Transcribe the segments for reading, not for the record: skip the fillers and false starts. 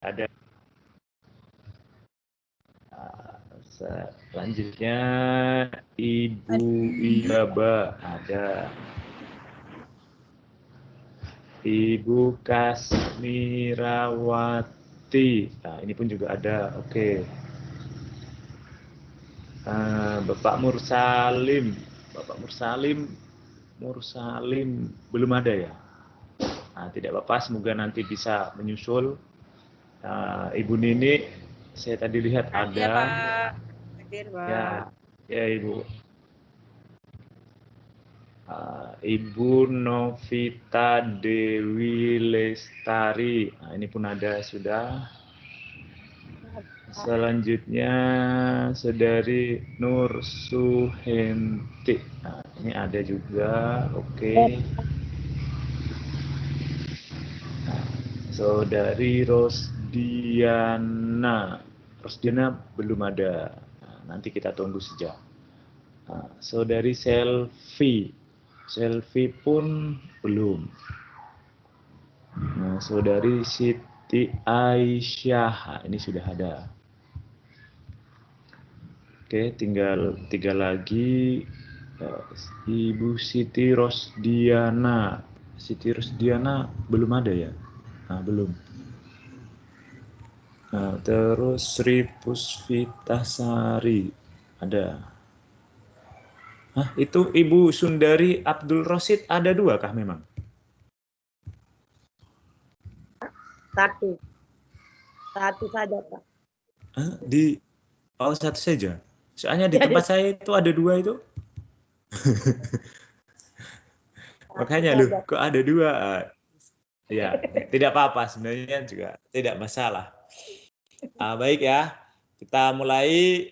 ada. Selanjutnya Ibu Ibaba ada. Ibu Kasmirawati. Nah, ini pun juga ada. Oke. Bapak Mursalim. Bapak Mursalim belum ada ya. Nah, tidak apa-apa, semoga nanti bisa menyusul. Ibu Nini, saya tadi lihat ada. Ya, Pak. Hadir, Pak. Ya Ibu. Ibu Novita Dewi Lestari. Nah, ini pun ada sudah. Selanjutnya Saudari Nur Suhenti. Nah, ini ada juga. Oke. Nah, Saudari Rosdiana. Rosdiana belum ada. Nah, nanti kita tunggu saja. Nah, Saudari Selfie. Selfie pun belum. Nah, Saudari Siti Aisyah. Ini sudah ada. Oke, tinggal 3 lagi. Ibu Siti Rosdiana. Siti Rosdiana belum ada ya? Nah, belum. Nah, terus Sri Pusvitasari ada. Hah, itu Ibu Sundari Abdul Rosid ada 2 kah memang? Satu saja, Pak. Hah, satu saja. Soalnya di tempat saya itu ada 2 itu. Makanya loh, kok ada 2? Ya, tidak apa-apa, sebenarnya juga tidak masalah. Baik ya, kita mulai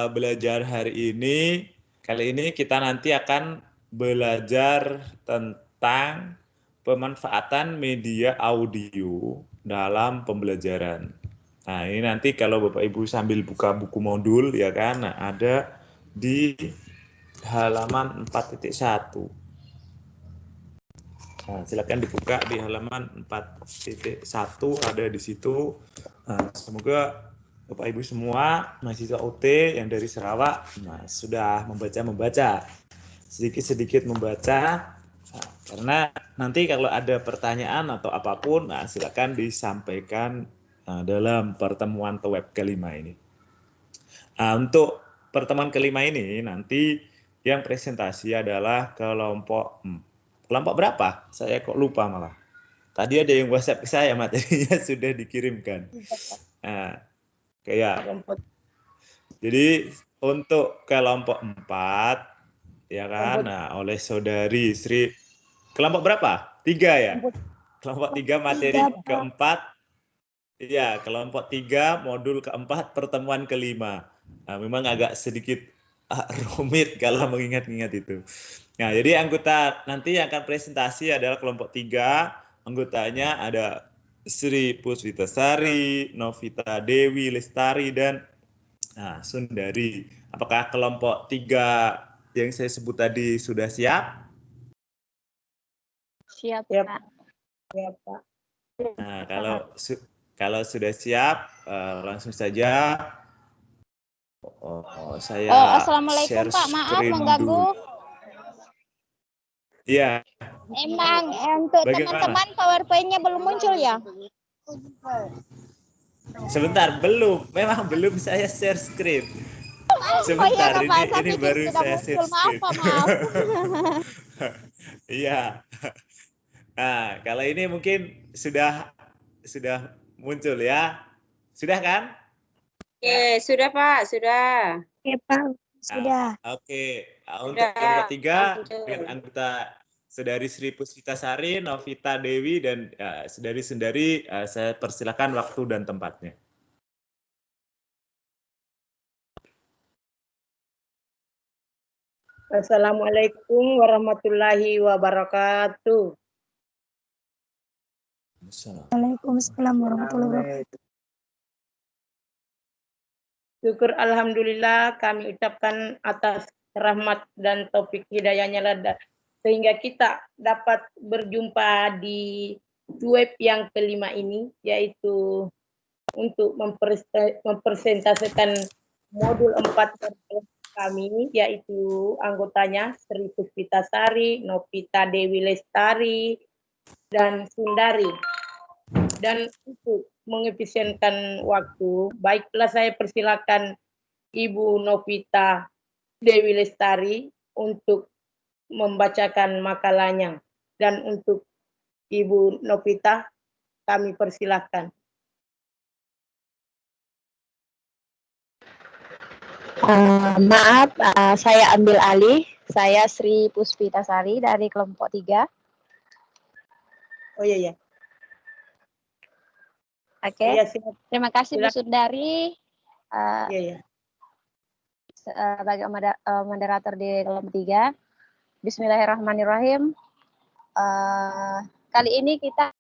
belajar hari ini. Kali ini kita nanti akan belajar tentang pemanfaatan media audio dalam pembelajaran. Nah, ini nanti kalau Bapak Ibu sambil buka buku modul ya kan, nah, ada di halaman 4.1. Nah, silakan dibuka di halaman 4.1, ada di situ. Nah, semoga Bapak Ibu semua mahasiswa UT yang dari Sarawak sudah membaca sedikit-sedikit membaca. Nah, karena nanti kalau ada pertanyaan atau apapun, silakan disampaikan dalam pertemuan web kelima ini. Untuk pertemuan kelima ini nanti yang presentasi adalah kelompok berapa? Saya kok lupa malah. Tadi ada yang WhatsApp ke saya, materinya sudah dikirimkan. Nah, jadi untuk kelompok 4, ya kan, nah oleh Saudari Sri, kelompok berapa? 3 ya? Kelompok 3 materi keempat, ya kelompok 3 modul keempat pertemuan kelima. Nah, memang agak sedikit rumit kalau mengingat-ingat itu. Nah, jadi anggota nanti yang akan presentasi adalah kelompok 3, anggotanya ada Sri Pusvitasari, Novita Dewi Lestari, dan Sundari. Apakah kelompok 3 yang saya sebut tadi sudah siap? Siap, Pak. Siap, Pak. Nah, kalau sudah siap, langsung saja saya Assalamualaikum, share Pak. Maaf screen mengganggu. dulu. Iya. Emang untuk teman-teman PowerPoint-nya belum muncul ya? Sebentar, belum. Memang belum saya share screen. Sebentar, ini baru saya share screen. Maaf. Iya. Nah, kalau ini mungkin sudah muncul ya. Sudah kan? Oke, sudah Pak, sudah. Oke, Pak. Sudah. Oke. Untuk kelompok 3 dengan anggota Saudari Sri Pusvitasari, Novita Dewi, dan Saudari Sundari, saya persilakan waktu dan tempatnya. Assalamualaikum warahmatullahi wabarakatuh. Waalaikumsalam warahmatullahi wabarakatuh. Syukur alhamdulillah kami ucapkan atas rahmat dan taufik hidayahnya sehingga kita dapat berjumpa di web yang kelima ini, yaitu untuk mempresentasikan modul 4 kami, yaitu anggotanya Sri Puspitasari, Novita Dewi Lestari, dan Sundari. Dan untuk mengefisienkan waktu, baiklah saya persilakan Ibu Novita Dewi Lestari untuk membacakan makalahnya. Dan untuk Ibu Novita, kami persilahkan. Maaf, saya ambil alih. Saya Sri Puspitasari dari kelompok 3. Oh iya. Oke. Iya, silakan. Terima kasih Bu Silakan. Sundari Iya. sebagai moderator di kelompok 3. Bismillahirrahmanirrahim. Kali ini kita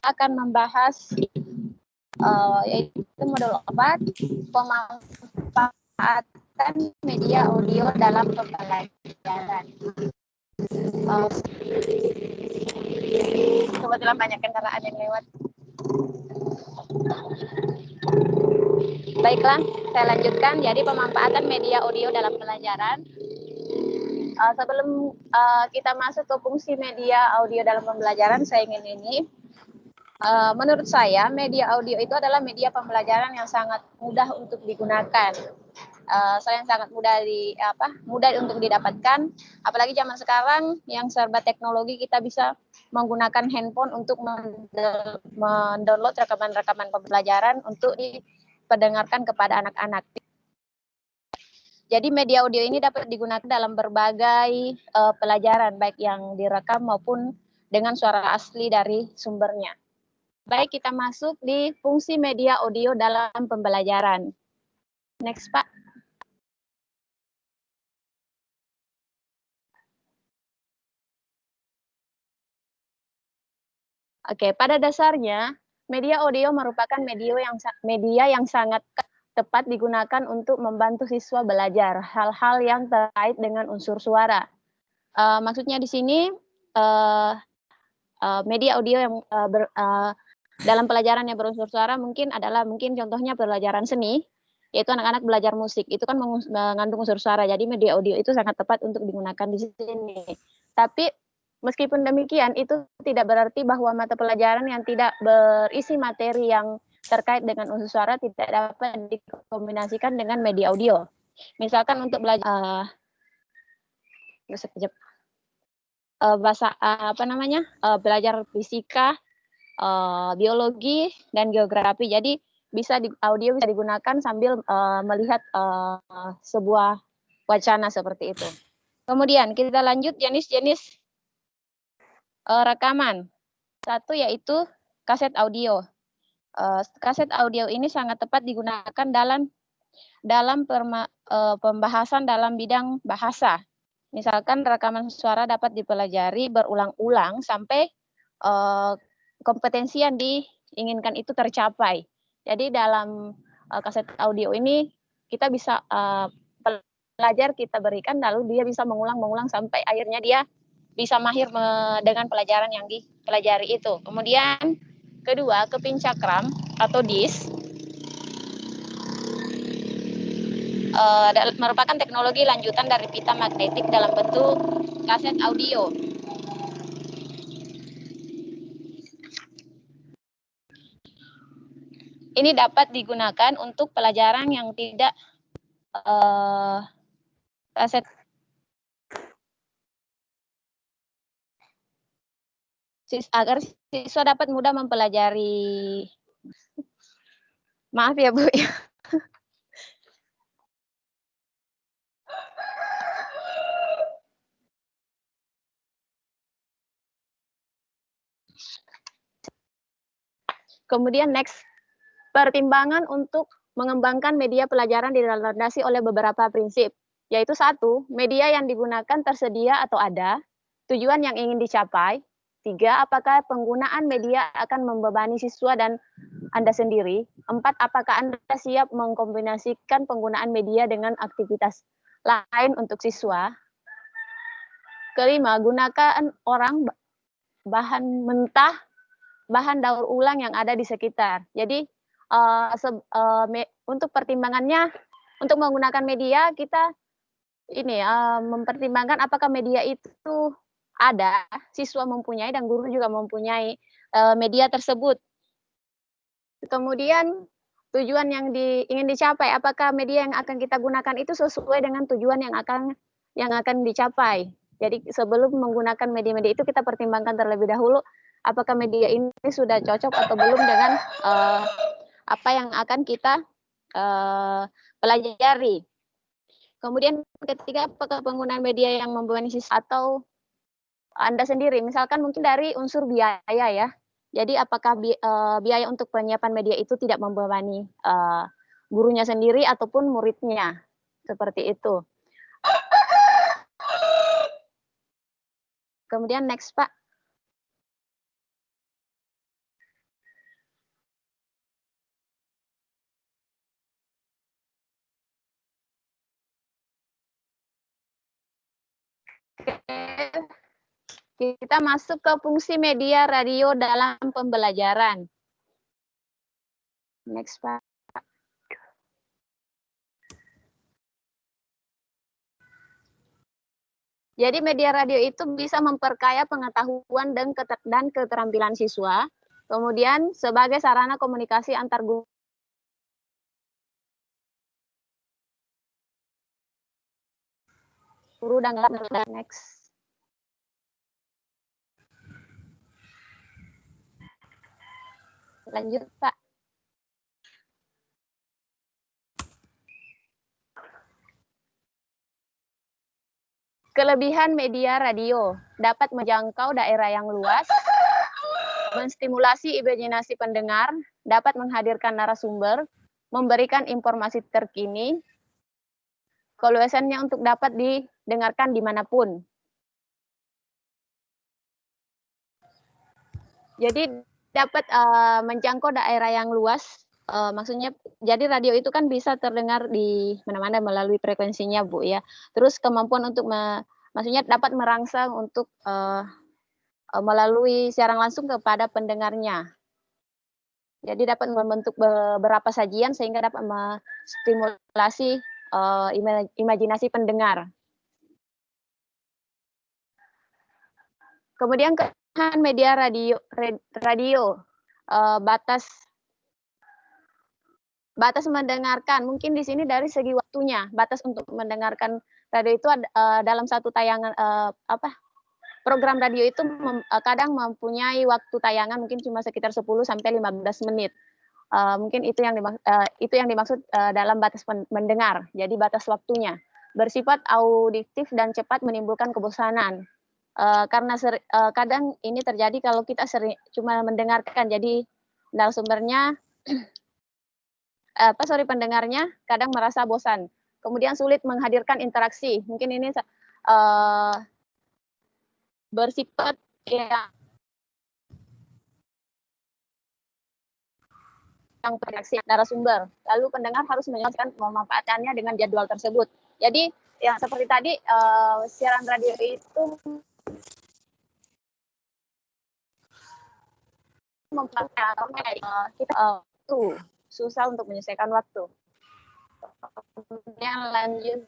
akan membahas yaitu modul 4, pemanfaatan media audio dalam pembelajaran. Kebetulan banyak kendaraan yang lewat. Baiklah, saya lanjutkan. Jadi pemanfaatan media audio dalam pembelajaran. Sebelum kita masuk ke fungsi media audio dalam pembelajaran, saya ingin ini. Menurut saya, media audio itu adalah media pembelajaran yang sangat mudah untuk digunakan. Yang sangat mudah untuk didapatkan. Apalagi zaman sekarang yang serba teknologi, kita bisa menggunakan handphone untuk mendownload rekaman-rekaman pembelajaran untuk diperdengarkan kepada anak-anak. Jadi media audio ini dapat digunakan dalam berbagai pelajaran, baik yang direkam maupun dengan suara asli dari sumbernya. Baik, kita masuk di fungsi media audio dalam pembelajaran. Next, Pak. Oke, pada dasarnya media audio merupakan media yang sangat tepat digunakan untuk membantu siswa belajar hal-hal yang terkait dengan unsur suara. Maksudnya di sini media audio yang dalam pelajaran yang berunsur suara mungkin contohnya pelajaran seni, yaitu anak-anak belajar musik, itu kan mengandung unsur suara. Jadi media audio itu sangat tepat untuk digunakan di sini. Tapi meskipun demikian, itu tidak berarti bahwa mata pelajaran yang tidak berisi materi yang terkait dengan unsur suara tidak dapat dikombinasikan dengan media audio. Misalkan untuk belajar belajar fisika, biologi dan geografi. Jadi audio bisa digunakan sambil melihat sebuah wacana seperti itu. Kemudian kita lanjut jenis-jenis rekaman. Satu yaitu kaset audio. Kaset audio ini sangat tepat digunakan dalam pembahasan dalam bidang bahasa. Misalkan rekaman suara dapat dipelajari berulang-ulang sampai kompetensi yang diinginkan itu tercapai. Jadi dalam kaset audio ini kita bisa pelajar kita berikan, lalu dia bisa mengulang sampai akhirnya dia bisa mahir dengan pelajaran yang dipelajari itu. Kemudian kedua, keping cakram atau disk merupakan teknologi lanjutan dari pita magnetik dalam bentuk kaset audio. Ini dapat digunakan untuk pelajaran yang tidak kaset agar siswa dapat mudah mempelajari. Maaf ya Bu. Kemudian next, pertimbangan untuk mengembangkan media pelajaran dilandasi oleh beberapa prinsip, yaitu satu, media yang digunakan tersedia atau ada, tujuan yang ingin dicapai, tiga, apakah penggunaan media akan membebani siswa dan Anda sendiri, empat, apakah Anda siap mengkombinasikan penggunaan media dengan aktivitas lain untuk siswa, kelima, gunakan bahan mentah, bahan daur ulang yang ada di sekitar. Jadi untuk pertimbangannya, untuk menggunakan media kita ini mempertimbangkan apakah media itu ada, siswa mempunyai dan guru juga mempunyai media tersebut. Kemudian tujuan yang ingin dicapai, apakah media yang akan kita gunakan itu sesuai dengan tujuan yang akan dicapai. Jadi sebelum menggunakan media-media itu kita pertimbangkan terlebih dahulu apakah media ini sudah cocok atau belum dengan apa yang akan kita pelajari. Kemudian ketiga, apakah penggunaan media yang membebani siswa atau Anda sendiri, misalkan mungkin dari unsur biaya ya. Jadi apakah biaya untuk penyiapan media itu tidak membebani gurunya sendiri ataupun muridnya, seperti itu. Kemudian next Pak. Kita masuk ke fungsi media radio dalam pembelajaran. Next, Pak. Jadi media radio itu bisa memperkaya pengetahuan dan keterampilan siswa. Kemudian sebagai sarana komunikasi antar guru dan next. Lanjut, Pak. Kelebihan media radio dapat menjangkau daerah yang luas, menstimulasi imajinasi pendengar, dapat menghadirkan narasumber, memberikan informasi terkini, keluasannya untuk dapat didengarkan dimanapun. Jadi dapat menjangkau daerah yang luas, maksudnya jadi radio itu kan bisa terdengar di mana-mana melalui frekuensinya Bu ya. Terus kemampuan untuk maksudnya dapat merangsang untuk melalui siaran langsung kepada pendengarnya. Jadi dapat membentuk beberapa sajian sehingga dapat menstimulasi imajinasi pendengar. Kemudian media radio batas mendengarkan, mungkin di sini dari segi waktunya, batas untuk mendengarkan radio itu dalam satu tayangan program radio itu kadang mempunyai waktu tayangan mungkin cuma sekitar 10 sampai 15 menit. Mungkin itu yang dimaksud dalam batas mendengar. Jadi batas waktunya bersifat auditif dan cepat menimbulkan kebosanan. Karena kadang ini terjadi kalau kita cuma mendengarkan, jadi narasumbernya pendengarnya kadang merasa bosan, kemudian sulit menghadirkan interaksi. Mungkin ini bersifat yang interaksi narasumber, lalu pendengar harus menyelesaikan memanfaatkannya dengan jadwal tersebut. Jadi yang seperti tadi siaran radio itu kita susah untuk menyelesaikan waktu. Kemudian lanjut.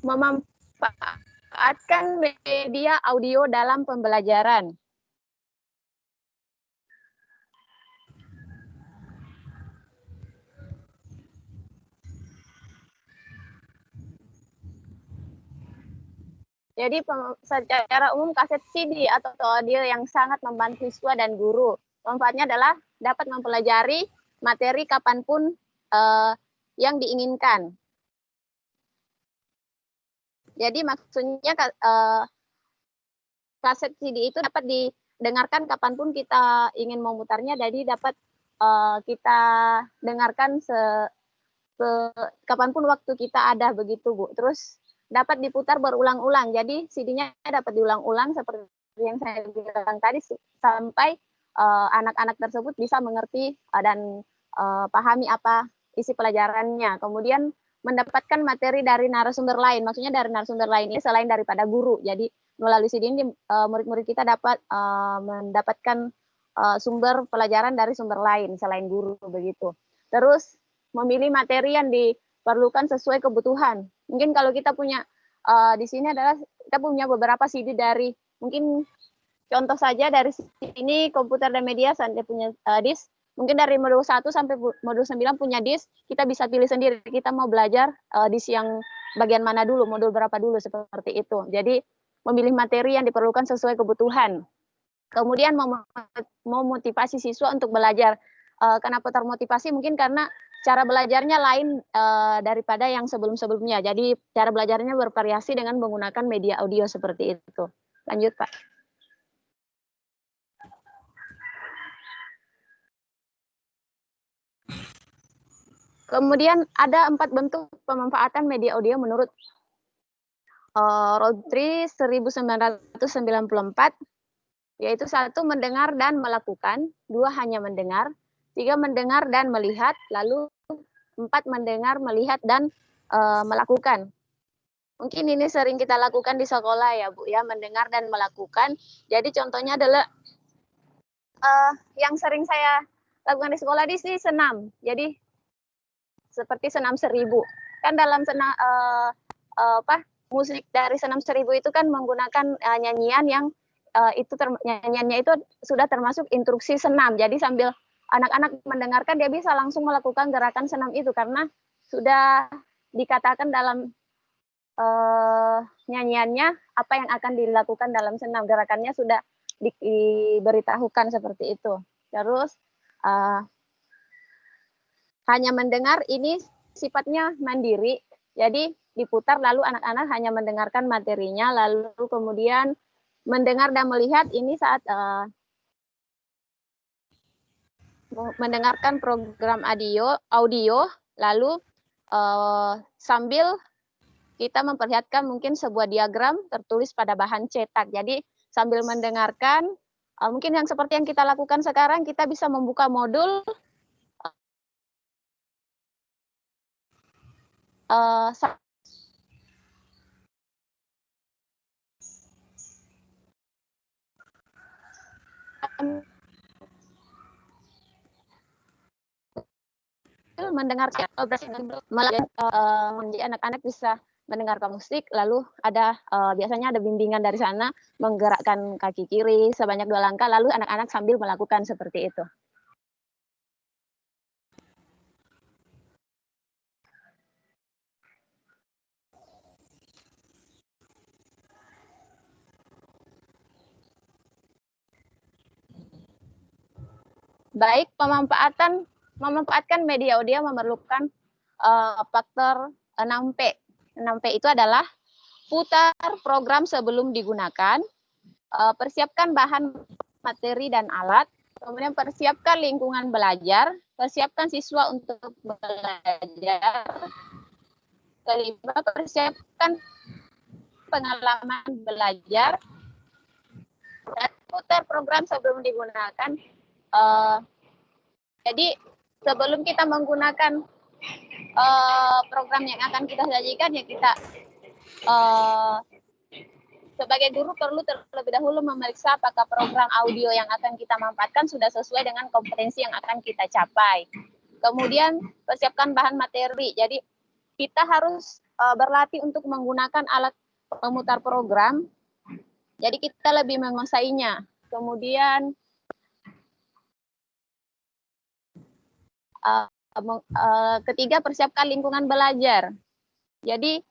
Memanfaatkan media audio dalam pembelajaran. Jadi secara umum kaset CD atau audio yang sangat membantu siswa dan guru. Manfaatnya adalah dapat mempelajari materi kapanpun yang diinginkan. Jadi maksudnya kaset CD itu dapat didengarkan kapanpun kita ingin memutarnya, jadi dapat kita dengarkan kapanpun waktu kita ada begitu Bu. Terus dapat diputar berulang-ulang, jadi CD-nya dapat diulang-ulang seperti yang saya bilang tadi sampai anak-anak tersebut bisa mengerti dan pahami apa isi pelajarannya. Kemudian mendapatkan materi dari narasumber lain, maksudnya dari narasumber lain ini selain daripada guru. Jadi melalui CD ini murid-murid kita dapat mendapatkan sumber pelajaran dari sumber lain selain guru begitu. Terus memilih materi yang diperlukan sesuai kebutuhan. Mungkin kalau kita punya di sini adalah kita punya beberapa CD dari mungkin contoh saja dari sini komputer dan media saya punya disk. Mungkin dari modul 1 sampai modul 9 punya disk, kita bisa pilih sendiri kita mau belajar disk yang bagian mana dulu, modul berapa dulu seperti itu. Jadi memilih materi yang diperlukan sesuai kebutuhan. Kemudian memotivasi siswa untuk belajar. Kenapa termotivasi? Mungkin karena cara belajarnya lain daripada yang sebelum-sebelumnya. Jadi cara belajarnya bervariasi dengan menggunakan media audio seperti itu. Lanjut, Pak. Kemudian ada 4 bentuk pemanfaatan media audio menurut Rodri 1994, yaitu 1 mendengar dan melakukan, 2 hanya mendengar, 3 mendengar dan melihat, lalu 4 mendengar, melihat, dan melakukan. Mungkin ini sering kita lakukan di sekolah ya Bu, ya, mendengar dan melakukan. Jadi contohnya adalah yang sering saya lakukan di sekolah di sini senam. Jadi seperti senam 1000. Kan dalam senam musik dari senam 1000 itu kan menggunakan nyanyian yang nyanyiannya itu sudah termasuk instruksi senam. Jadi sambil anak-anak mendengarkan dia bisa langsung melakukan gerakan senam itu karena sudah dikatakan dalam nyanyiannya apa yang akan dilakukan dalam senam. Gerakannya sudah diberitahukan seperti itu. Terus hanya mendengar ini sifatnya mandiri. Jadi diputar lalu anak-anak hanya mendengarkan materinya, lalu kemudian mendengar dan melihat ini saat mendengarkan program audio lalu sambil kita memperlihatkan mungkin sebuah diagram tertulis pada bahan cetak. Jadi sambil mendengarkan, mungkin yang seperti yang kita lakukan sekarang, kita bisa membuka modul mendengarkan anak-anak bisa mendengarkan musik, lalu ada biasanya ada bimbingan dari sana menggerakkan kaki kiri sebanyak 2 langkah, lalu anak-anak sambil melakukan seperti itu. Baik, memanfaatkan media audio memerlukan faktor 6P. 6P itu adalah putar program sebelum digunakan, persiapkan bahan materi dan alat, kemudian persiapkan lingkungan belajar, persiapkan siswa untuk belajar, kelima persiapkan pengalaman belajar, dan putar program sebelum digunakan. Jadi sebelum kita menggunakan program yang akan kita sajikan, ya kita sebagai guru perlu terlebih dahulu memeriksa apakah program audio yang akan kita manfaatkan sudah sesuai dengan kompetensi yang akan kita capai. Kemudian persiapkan bahan materi. Jadi kita harus berlatih untuk menggunakan alat pemutar program. Jadi kita lebih menguasainya. Kemudian ketiga, persiapkan lingkungan belajar. Jadi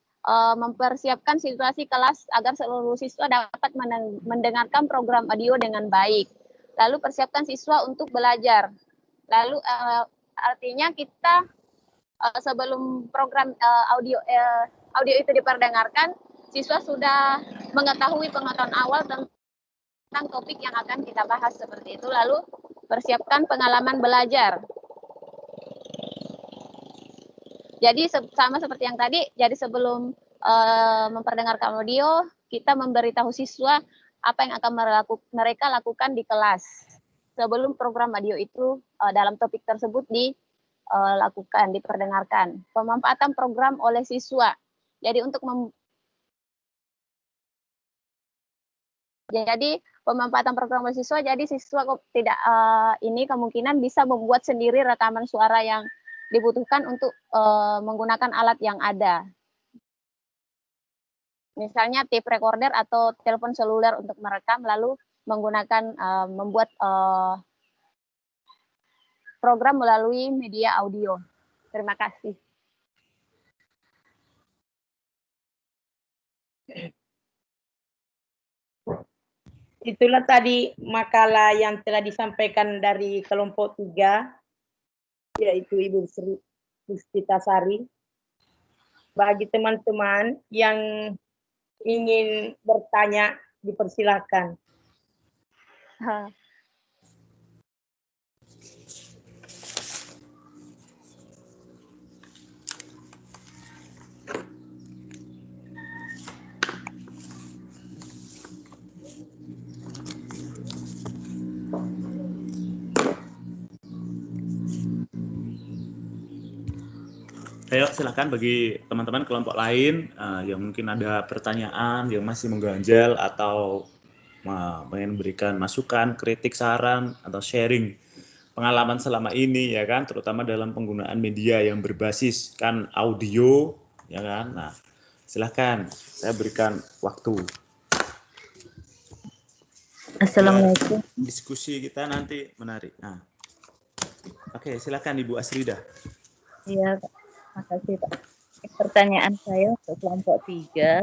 mempersiapkan situasi kelas agar seluruh siswa dapat mendengarkan program audio dengan baik. Lalu persiapkan siswa untuk belajar. Lalu artinya kita sebelum program audio itu diperdengarkan, siswa sudah mengetahui pengetahuan awal tentang topik yang akan kita bahas seperti itu. Lalu persiapkan pengalaman belajar. Jadi sama seperti yang tadi, jadi sebelum memperdengarkan audio, kita memberitahu siswa apa yang akan mereka lakukan di kelas. sebelum program radio itu dalam topik tersebut dilakukan, diperdengarkan. Pemanfaatan program oleh siswa. Jadi untuk pemanfaatan program oleh siswa, jadi siswa tidak ini kemungkinan bisa membuat sendiri rekaman suara yang dibutuhkan untuk menggunakan alat yang ada. Misalnya tape recorder atau telepon seluler untuk merekam, lalu menggunakan membuat program melalui media audio. Terima kasih. Itulah tadi makalah yang telah disampaikan dari kelompok 3, yaitu Ibu Sri Puspitasari. Bagi teman-teman yang ingin bertanya, dipersilakan. Ayo silakan bagi teman-teman kelompok lain yang mungkin ada pertanyaan yang masih mengganjal atau ingin memberikan masukan, kritik, saran atau sharing pengalaman selama ini ya kan, terutama dalam penggunaan media yang berbasis kan audio ya kan. Nah, silakan saya berikan waktu. Assalamualaikum. Diskusi kita nanti menarik. Nah, oke, silakan Ibu Asrida. Iya, makasih Pak. Pertanyaan saya untuk kelompok 3.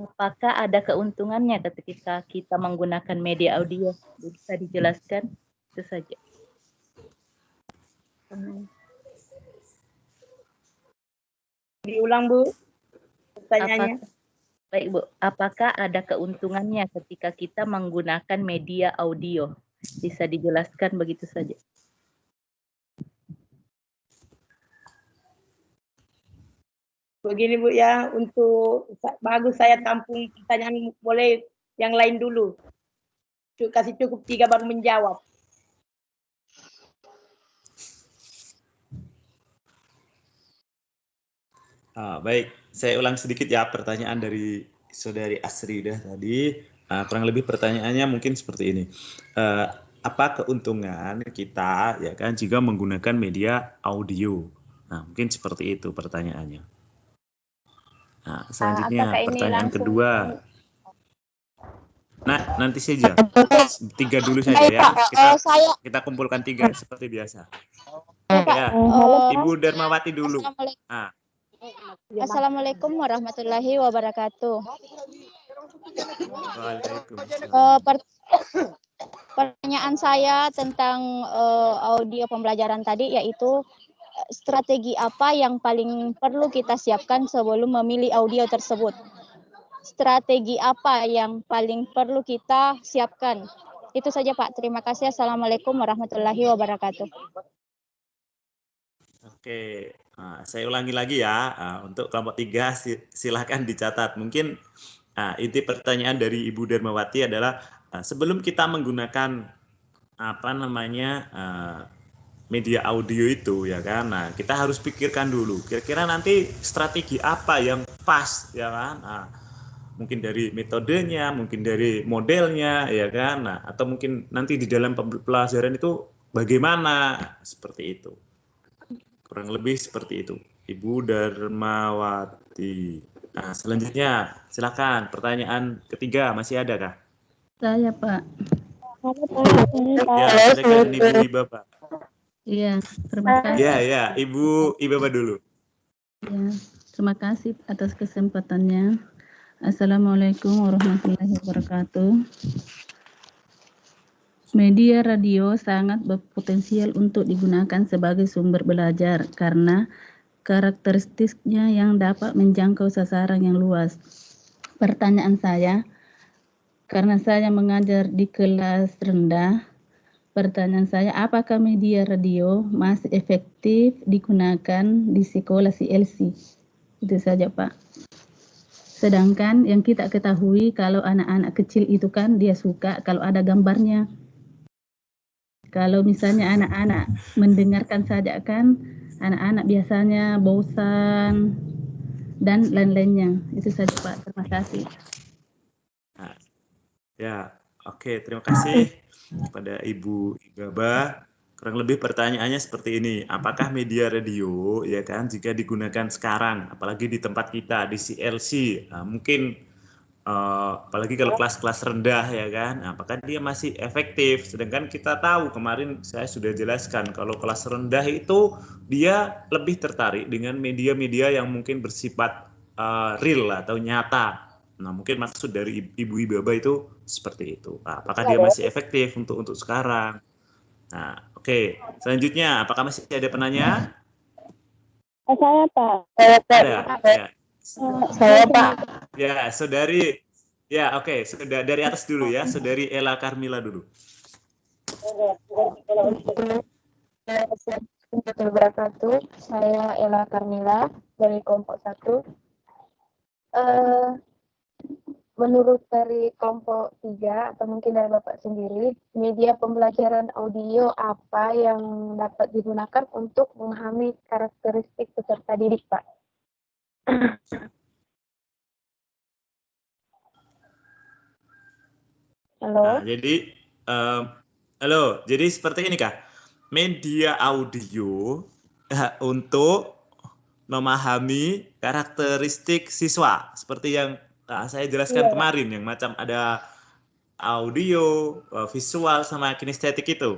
Apakah ada keuntungannya ketika kita menggunakan media audio? Bisa dijelaskan? Itu saja. Diulang, Bu, pertanyaannya. Baik, Bu. Apakah ada keuntungannya ketika kita menggunakan media audio? Bisa dijelaskan begitu saja. Begini Bu ya, untuk bagus saya tampung pertanyaan, boleh yang lain dulu. Kasih cukup 3 baru menjawab. Baik, saya ulang sedikit ya pertanyaan dari Saudari Asrida tadi. Kurang lebih pertanyaannya mungkin seperti ini. Apa keuntungan kita ya kan jika menggunakan media audio? Nah, mungkin seperti itu pertanyaannya. Nah, selanjutnya pertanyaan kedua. Nah, nanti saja 3 dulu saja ya. Kita kumpulkan 3 seperti biasa. Ya, Ibu Darmawati dulu. Assalamualaikum warahmatullahi wabarakatuh. Pertanyaan saya tentang audio pembelajaran tadi, yaitu strategi apa yang paling perlu kita siapkan sebelum memilih audio tersebut? Strategi apa yang paling perlu kita siapkan? Itu saja Pak, terima kasih. Assalamualaikum warahmatullahi wabarakatuh. Oke, saya ulangi lagi ya, untuk kelompok 3 silahkan dicatat. Mungkin inti pertanyaan dari Ibu Darmawati adalah sebelum kita menggunakan media audio itu ya kan, nah kita harus pikirkan dulu kira-kira nanti strategi apa yang pas ya kan. Mungkin dari metodenya, mungkin dari modelnya ya kan, nah, atau mungkin nanti di dalam pelajaran itu bagaimana, seperti itu. Kurang lebih seperti itu, Ibu Darmawati. Nah, selanjutnya silakan pertanyaan ketiga, masih ada kah? Saya Pak. Ya, silakan Ibu Ibaba. Iya, terima kasih. Ya, Ibu Ibaba dulu. Ya, terima kasih atas kesempatannya. Assalamualaikum warahmatullahi wabarakatuh. Media radio sangat berpotensial untuk digunakan sebagai sumber belajar karena karakteristiknya yang dapat menjangkau sasaran yang luas. Pertanyaan saya, karena saya mengajar di kelas rendah, pertanyaan saya, apakah media radio masih efektif digunakan di sekolah CLC? Itu saja, Pak. Sedangkan yang kita ketahui kalau anak-anak kecil itu kan dia suka kalau ada gambarnya. Kalau misalnya anak-anak mendengarkan saja kan, anak-anak biasanya bosan dan lain-lainnya. Itu saja Pak, terima kasih. Nah, ya, oke, terima kasih kepada Ibu Ibaba. Kurang lebih pertanyaannya seperti ini, apakah media radio ya kan jika digunakan sekarang, apalagi di tempat kita di CLC, mungkin apalagi kalau kelas-kelas rendah ya kan, apakah dia masih efektif? Sedangkan kita tahu kemarin saya sudah jelaskan kalau kelas rendah itu dia lebih tertarik dengan media-media yang mungkin bersifat real atau nyata. Nah, mungkin maksud dari Ibu Ibaba itu seperti itu. Nah, apakah dia masih efektif untuk sekarang? Nah, oke. Selanjutnya, apakah masih ada penanya? Saya Pak. Ada. Ya. Saya Pak. Ya, saudari. Ya, oke. Sudah dari atas dulu ya, saudari Ella Carmila dulu. Saya Ella Carmila dari kelompok 1. Menurut dari kelompok 3 atau mungkin dari Bapak sendiri, media pembelajaran audio apa yang dapat digunakan untuk memahami karakteristik peserta didik, Pak? Halo? Nah, jadi halo, jadi seperti ini Kak. Media audio untuk memahami karakteristik siswa seperti yang saya jelaskan kemarin, yang macam ada audio, visual sama kinestetik itu.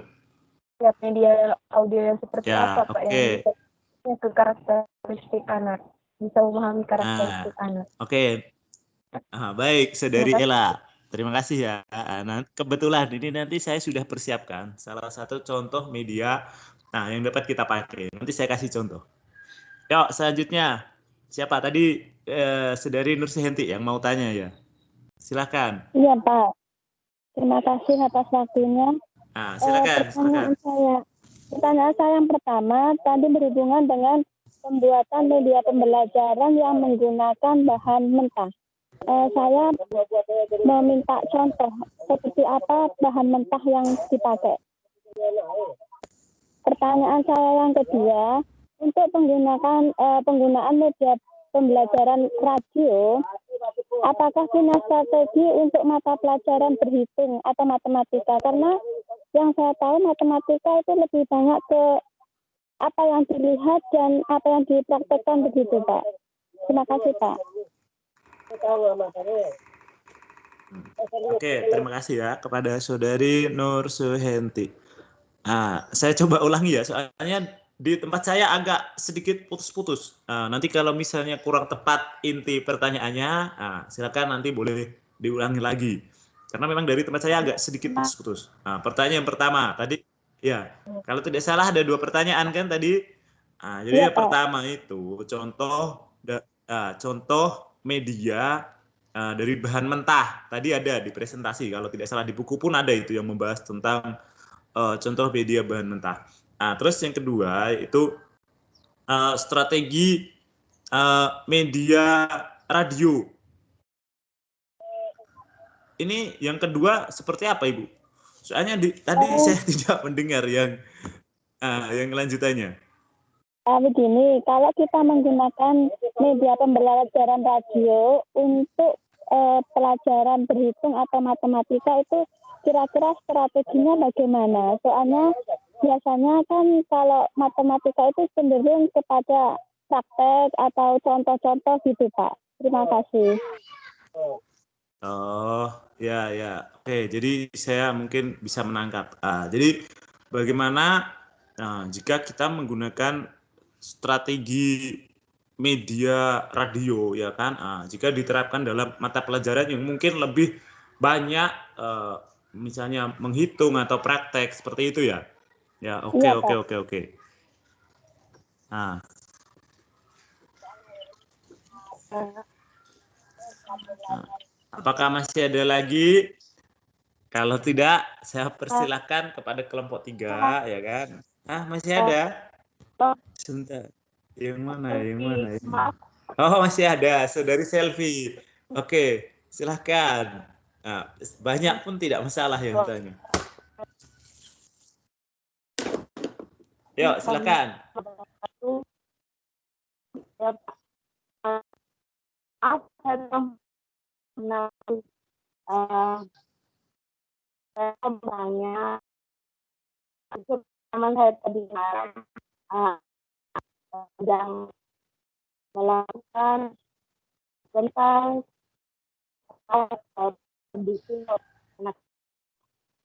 Ya, media audio yang seperti Ya, apa Pak yang bisa ke karakteristik anak, bisa memahami karakteristik anak? Oke. Baik, saudari Ella. Terima kasih ya. Nah, kebetulan ini nanti saya sudah persiapkan salah satu contoh media yang dapat kita pakai. Nanti saya kasih contoh. Yuk, selanjutnya. Siapa tadi saudari Nursihenti yang mau tanya ya? Silakan. Iya Pak. Terima kasih atas waktunya. Silakan. Pertanyaan saya yang pertama tadi berhubungan dengan pembuatan media pembelajaran yang menggunakan bahan mentah. Saya meminta contoh seperti apa bahan mentah yang dipakai. Pertanyaan saya yang kedua, untuk penggunaan media pembelajaran radio, apakah punya strategi untuk mata pelajaran berhitung atau matematika? Karena yang saya tahu matematika itu lebih banyak ke apa yang dilihat dan apa yang dipraktekkan begitu, Pak. Terima kasih, Pak. Oke, terima kasih ya kepada saudari Nur Suhenti. Saya coba ulangi ya, soalnya di tempat saya agak sedikit putus-putus. Nanti kalau misalnya kurang tepat inti pertanyaannya, silakan nanti boleh diulangi lagi. Karena memang dari tempat saya agak sedikit putus-putus. Pertanyaan pertama tadi, ya, kalau tidak salah ada 2 pertanyaan kan tadi. Jadi yang pertama itu contoh media dari bahan mentah. Tadi ada di presentasi, kalau tidak salah di buku pun ada itu yang membahas tentang contoh media bahan mentah. Terus yang kedua itu strategi media radio. Ini yang kedua seperti apa Ibu? Soalnya tadi saya tidak mendengar yang lanjutannya. Begini, kalau kita menggunakan media pembelajaran radio untuk pelajaran berhitung atau matematika itu kira-kira strateginya bagaimana? Soalnya biasanya kan kalau matematika itu cenderung kepada praktek atau contoh-contoh gitu, Pak. Terima kasih. Oh, ya. Oke, jadi saya mungkin bisa menangkap. Jadi bagaimana jika kita menggunakan strategi media radio ya kan, jika diterapkan dalam mata pelajaran yang mungkin lebih banyak misalnya menghitung atau praktek seperti itu ya. Ya, oke. Apakah masih ada lagi? Kalau tidak, saya persilakan kepada kelompok 3 ya kan. Masih ada? Sebentar. Yang mana? Oh, masih ada, saudari Selfie. Oke, silahkan. Nah, banyak pun tidak masalah yang tanya. Yuk, silakan. Banyak teman saya tadi sedang melakukan tentang kondisi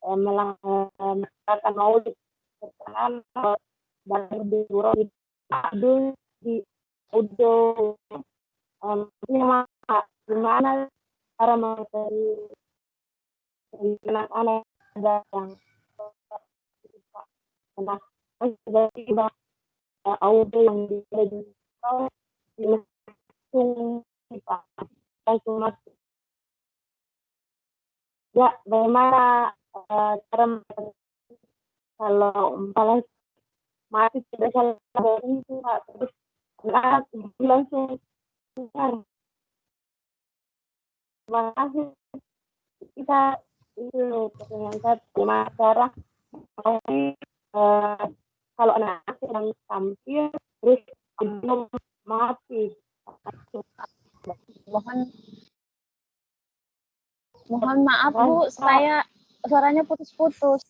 melakukan maulid berkenan dan lebih buruk di audio gimana cara materi anak-anak yang nah tiba-tiba audio yang langsung masuk. Ya, bagaimana cara kalau masih tidak salah itu terus langsung terima kasih kita itu pertanyaan saya gimana cara kalau anak sedang tampil terus belum mati. Mohon maaf Bu, saya suaranya putus-putus.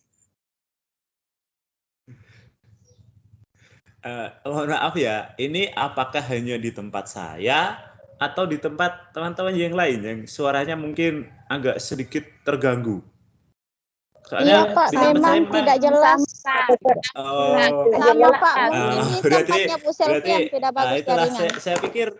Mohon maaf ya, ini apakah hanya di tempat saya atau di tempat teman-teman yang lain yang suaranya mungkin agak sedikit terganggu? Iya Pak, memang tidak jelas. Sama Pak, mungkin ini tempatnya Bu Selvi yang tidak bagus jaringan. Saya pikir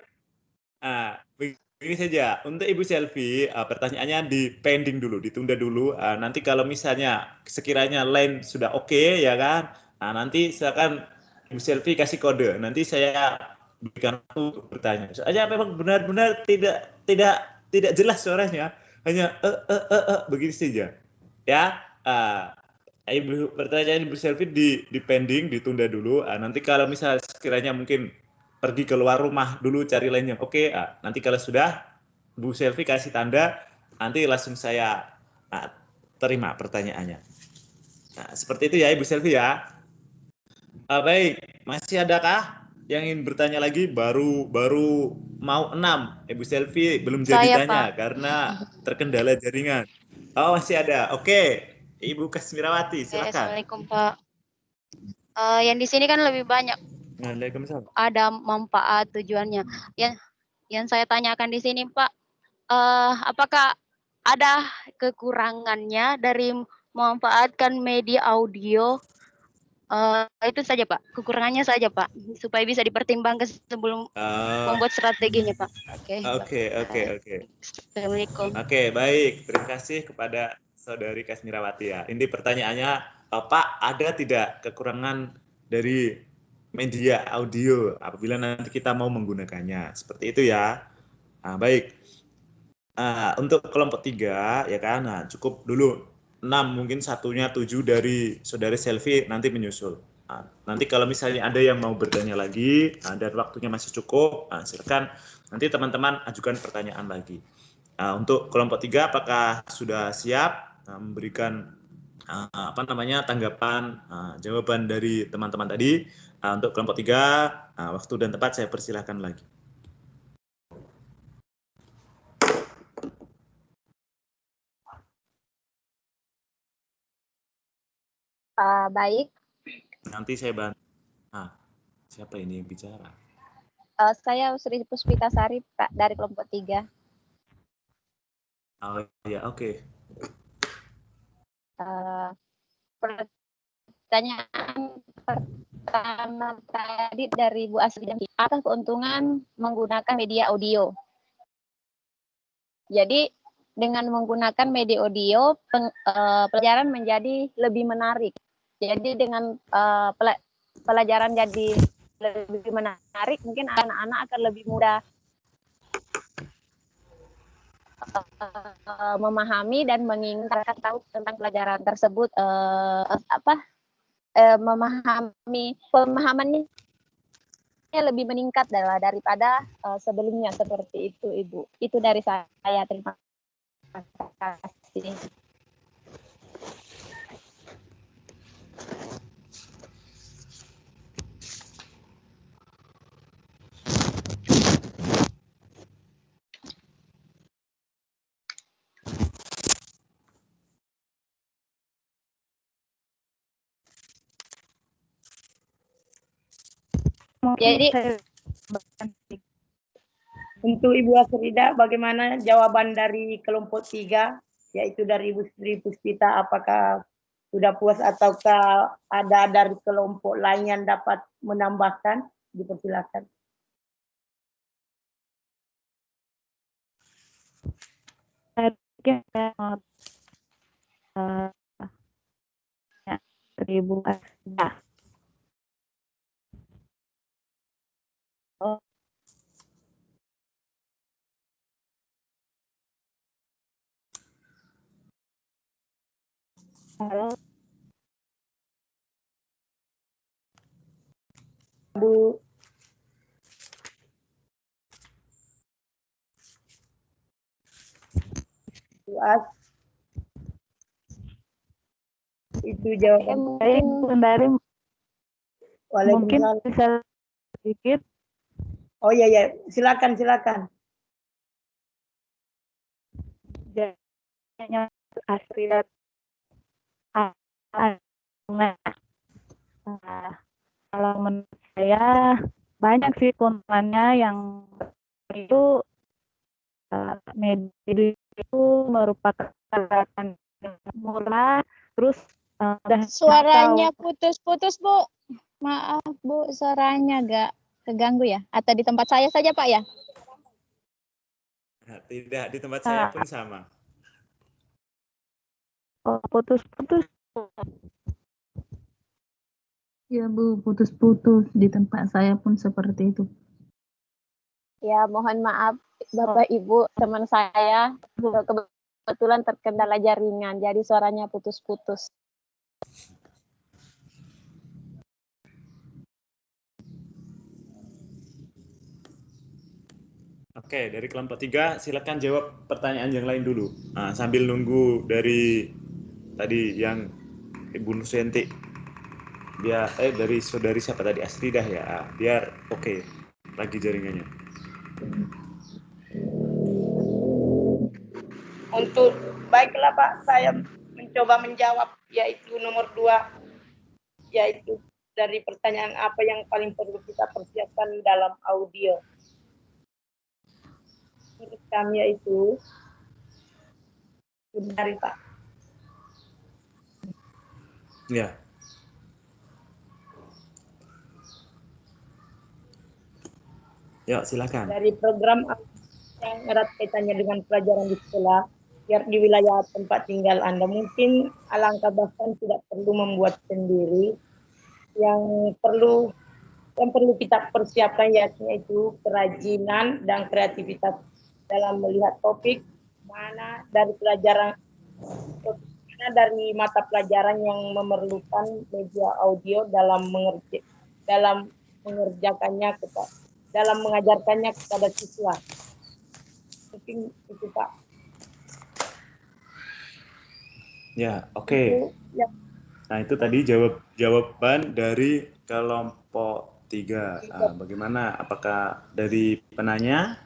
begini saja, untuk Ibu Selvi pertanyaannya di pending dulu, ditunda dulu. Nanti kalau misalnya sekiranya line sudah oke, ya kan, nanti silakan Ibu Selvi kasih kode, nanti saya berikan waktu untuk bertanya. Soalnya memang benar-benar tidak jelas suaranya, hanya begini saja, ya. Ibu pertanyaan Ibu Selvi di pending, ditunda dulu. Nanti kalau misalnya sekiranya mungkin pergi keluar rumah dulu cari lain yang oke. Nanti kalau sudah Bu Selvi kasih tanda, nanti langsung saya terima pertanyaannya. Nah, seperti itu ya Ibu Selvi ya. Baik, masih adakah yang ingin bertanya lagi? Baru mau 6. Ibu Selvi belum jadi tanya karena terkendala jaringan. Oh, masih ada. Oke. Ibu Kasmirawati, silakan. Assalamualaikum Pak. Yang di sini kan lebih banyak. Waalaikumsalam. Ada manfaat tujuannya. Yang saya tanyakan di sini Pak, apakah ada kekurangannya dari memanfaatkan media audio? Itu saja Pak. Kekurangannya saja Pak, supaya bisa dipertimbangkan sebelum membuat strateginya Pak. Oke. Assalamualaikum. Oke, baik. Terima kasih kepada Saudari Kasmirawati ya. Ini pertanyaannya, Pak, ada tidak kekurangan dari media audio apabila nanti kita mau menggunakannya? Seperti itu ya. Baik. Untuk kelompok 3 ya kan, cukup dulu 6, mungkin satunya 7 dari Saudari Selvi nanti menyusul. Nanti kalau misalnya ada yang mau bertanya lagi dan waktunya masih cukup, silakan nanti teman-teman ajukan pertanyaan lagi. Untuk kelompok 3 apakah sudah siap memberikan tanggapan jawaban dari teman-teman tadi? Untuk kelompok 3 waktu dan tempat saya persilahkan lagi. Baik. Nanti saya bantu. Siapa ini yang bicara? Saya Sri Puspitasari Pak dari kelompok 3. Oh ya, oke. Pertanyaan pertama tadi dari Bu Asri, apa keuntungan menggunakan media audio? Jadi dengan menggunakan media audio, pelajaran menjadi lebih menarik. Jadi dengan pelajaran jadi lebih menarik, mungkin anak-anak akan lebih mudah memahami dan mengingat tahu tentang pelajaran tersebut. Memahami pemahamannya lebih meningkat daripada sebelumnya seperti itu, Ibu. Itu dari saya. Terima kasih. Jadi Untuk Ibu Asrida, bagaimana jawaban dari kelompok 3, yaitu dari Ibu Sri Puspita, apakah sudah puas ataukah ada dari kelompok lain yang dapat menambahkan? Dipersilakan. Ibu Asrida. Halo, Bu. Puas. Itu jawaban. mungkin Waalaikumsalam. bisa sedikit. Oh iya, ya, silakan. Jadinya Asrida. Kalau menurut saya banyak sih keuntungannya yang itu media itu merupakan kegiatan yang murah, terus suaranya putus-putus, Bu. Maaf, Bu, suaranya agak keganggu ya. Atau di tempat saya saja, Pak, ya? Tidak, di tempat saya pun sama. Oh, putus-putus. Ya Bu, putus-putus. Di tempat saya pun seperti itu. Ya, mohon maaf Bapak Ibu, teman saya kebetulan terkendala jaringan, jadi suaranya putus-putus. Oke, dari kelompok 3 silakan jawab pertanyaan yang lain dulu. Nah, sambil nunggu dari tadi yang Ibu Nusyanti. Biar dari saudari siapa tadi, Asridah ya. Biar oke lagi jaringannya. Untuk baiklah Pak, saya mencoba menjawab, yaitu nomor 2, yaitu dari pertanyaan apa yang paling perlu kita persiapkan dalam audio. Menurut kami yaitu dari Pak. Ya. Ya, silakan. Dari program yang erat kaitannya dengan pelajaran di sekolah, biar di wilayah tempat tinggal Anda, mungkin alangkah bahkan tidak perlu membuat sendiri. Yang perlu kita persiapkan yaitu kerajinan dan kreativitas dalam melihat topik, mana dari mata pelajaran yang memerlukan media audio dalam mengerjakannya dalam mengajarkannya kepada siswa. Mungkin itu Pak. Ya, oke. Ya. Nah, itu tadi jawaban dari kelompok 3. Nah, bagaimana? Apakah dari penanya?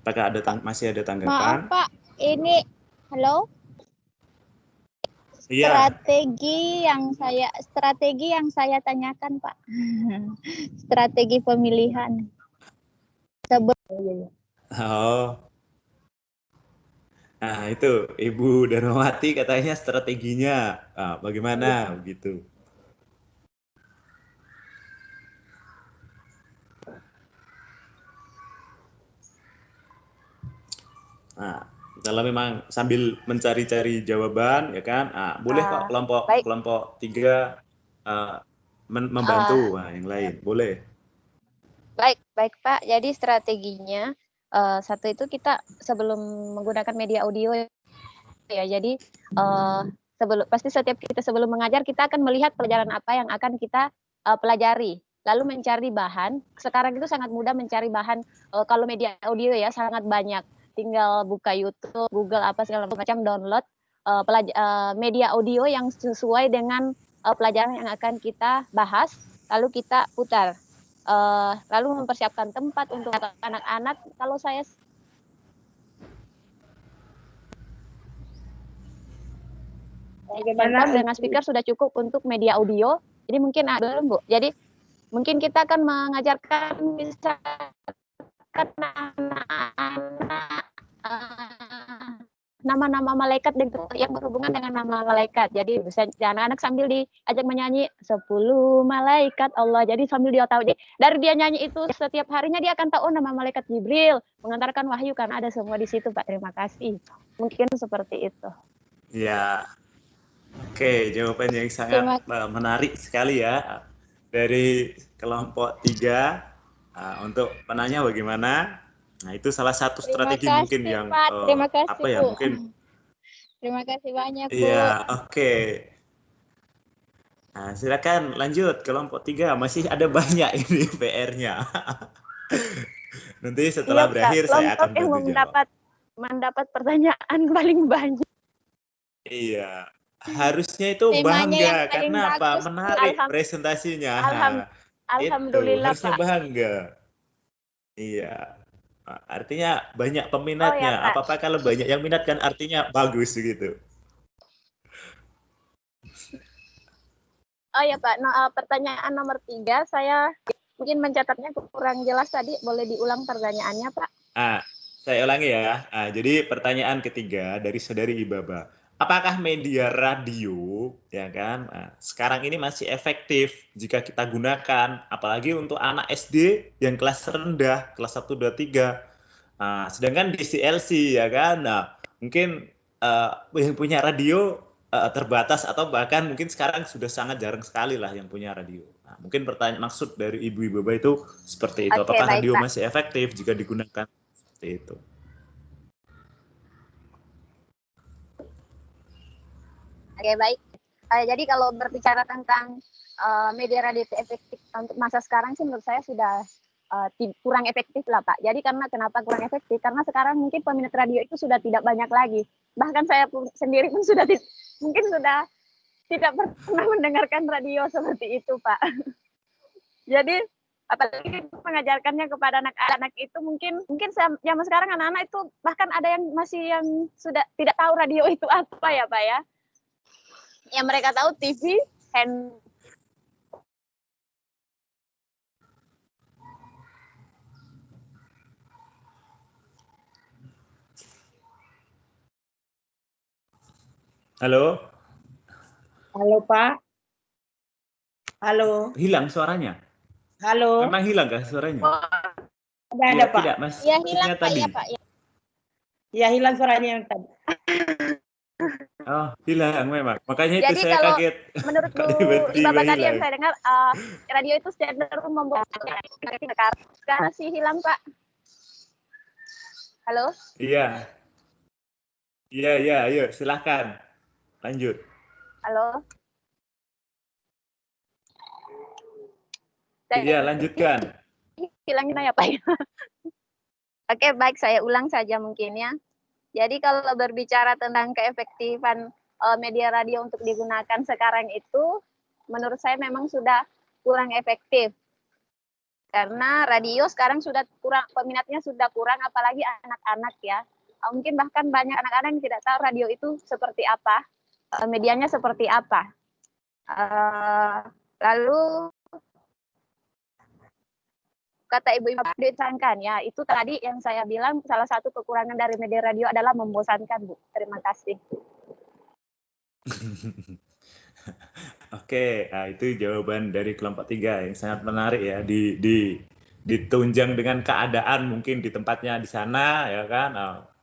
Apakah masih ada tanggapan? Maaf Pak, ini halo. Iya. Strategi yang saya tanyakan Pak. Strategi pemilihan. Oh. Nah, itu Ibu Darmawati katanya strateginya. Nah, bagaimana begitu? Nah, kalau memang sambil mencari-cari jawaban, ya kan? Boleh kok kelompok 3 membantu yang lain, boleh. Baik Pak. Jadi strateginya satu itu kita sebelum menggunakan media audio ya. Jadi pasti setiap kita sebelum mengajar kita akan melihat pelajaran apa yang akan kita pelajari. lalu mencari bahan. Sekarang itu sangat mudah mencari bahan. Kalau media audio ya sangat banyak. Tinggal buka YouTube, Google apa segala macam, download media audio yang sesuai dengan pelajaran yang akan kita bahas, lalu kita putar. Lalu mempersiapkan tempat untuk anak-anak. Kalau saya dengan speaker sudah cukup untuk media audio. Jadi mungkin belum Bu. Jadi mungkin kita akan mengajarkan misalkan nama-nama malaikat yang berhubungan dengan nama malaikat. Jadi bisa anak-anak sambil diajak menyanyi 10 malaikat Allah. Jadi sambil dia tahu dari dia nyanyi itu setiap harinya dia akan tahu nama malaikat Jibril mengantarkan wahyu karena ada semua di situ Pak. Terima kasih. Mungkin seperti itu. Ya. Oke, jawaban yang sangat menarik sekali ya dari kelompok 3. Untuk penanya bagaimana? Nah, itu salah satu strategi mungkin yang terima kasih, apa ya, Bu. mungkin. Terima kasih banyak, Bu. Iya, oke. Nah, silakan lanjut kelompok 3, masih ada banyak ini PR-nya. Nanti setelah berakhir saya akan bantu jawab. Mendapat pertanyaan paling banyak. Iya. Harusnya itu bangga karena apa? Menarik presentasinya. Alhamdulillah, harusnya Pak. Bangga. Iya. Artinya banyak peminatnya. Ya, apa-apa kalau banyak yang minat kan artinya bagus gitu. Oh ya Pak, pertanyaan nomor 3 saya mungkin mencatatnya kurang jelas tadi. Boleh diulang pertanyaannya Pak? Saya ulangi ya. Jadi pertanyaan ketiga dari saudari Ibaba. Apakah media radio, ya kan, sekarang ini masih efektif jika kita gunakan, apalagi untuk anak SD yang kelas rendah, kelas 1, 2, 3. Sedangkan di CLC, ya kan, mungkin yang punya radio terbatas atau bahkan mungkin sekarang sudah sangat jarang sekali lah yang punya radio. Mungkin pertanyaan maksud dari Ibu Ibaba itu seperti itu. Apakah radio masih efektif jika digunakan seperti itu? Oke, baik. Jadi kalau berbicara tentang media radio efektif untuk masa sekarang sih menurut saya sudah kurang efektif lah Pak. Jadi kenapa kurang efektif? Karena sekarang mungkin peminat radio itu sudah tidak banyak lagi. Bahkan saya sendiri pun mungkin sudah tidak pernah mendengarkan radio seperti itu Pak. Jadi apalagi mengajarkannya kepada anak-anak itu mungkin zaman sekarang anak-anak itu bahkan ada yang sudah tidak tahu radio itu apa ya Pak ya. Yang mereka tahu TV, Halo? Halo Pak? Halo? Hilang suaranya? Halo? Memang hilang kah suaranya? Ada Pak? Tidak, Mas. Ya hilang Pak, tadi. ya Pak. Ya hilang suaranya yang tadi. Oh, hilang memang. Makanya Jadi itu saya kaget. Menurut Bu Ibaba tadi yang saya dengar, radio itu cenderung membuat sekarang masih hilang Pak. Halo? Iya. Iya, ayo silahkan. Lanjut. Halo? Iya, lanjutkan. Hilangin ya Pak. Oke, baik, saya ulang saja mungkin ya. Jadi kalau berbicara tentang keefektifan media radio untuk digunakan sekarang itu, menurut saya memang sudah kurang efektif. Karena radio sekarang sudah kurang, peminatnya sudah kurang, apalagi anak-anak ya. Mungkin bahkan banyak anak-anak yang tidak tahu radio itu seperti apa, medianya seperti apa. Lalu kata Ibu disangkan ya, itu tadi yang saya bilang salah satu kekurangan dari media radio adalah membosankan Bu. Terima kasih. Oke, itu jawaban dari kelompok 3 yang sangat menarik ya. Ditunjang dengan keadaan mungkin di tempatnya di sana ya kan.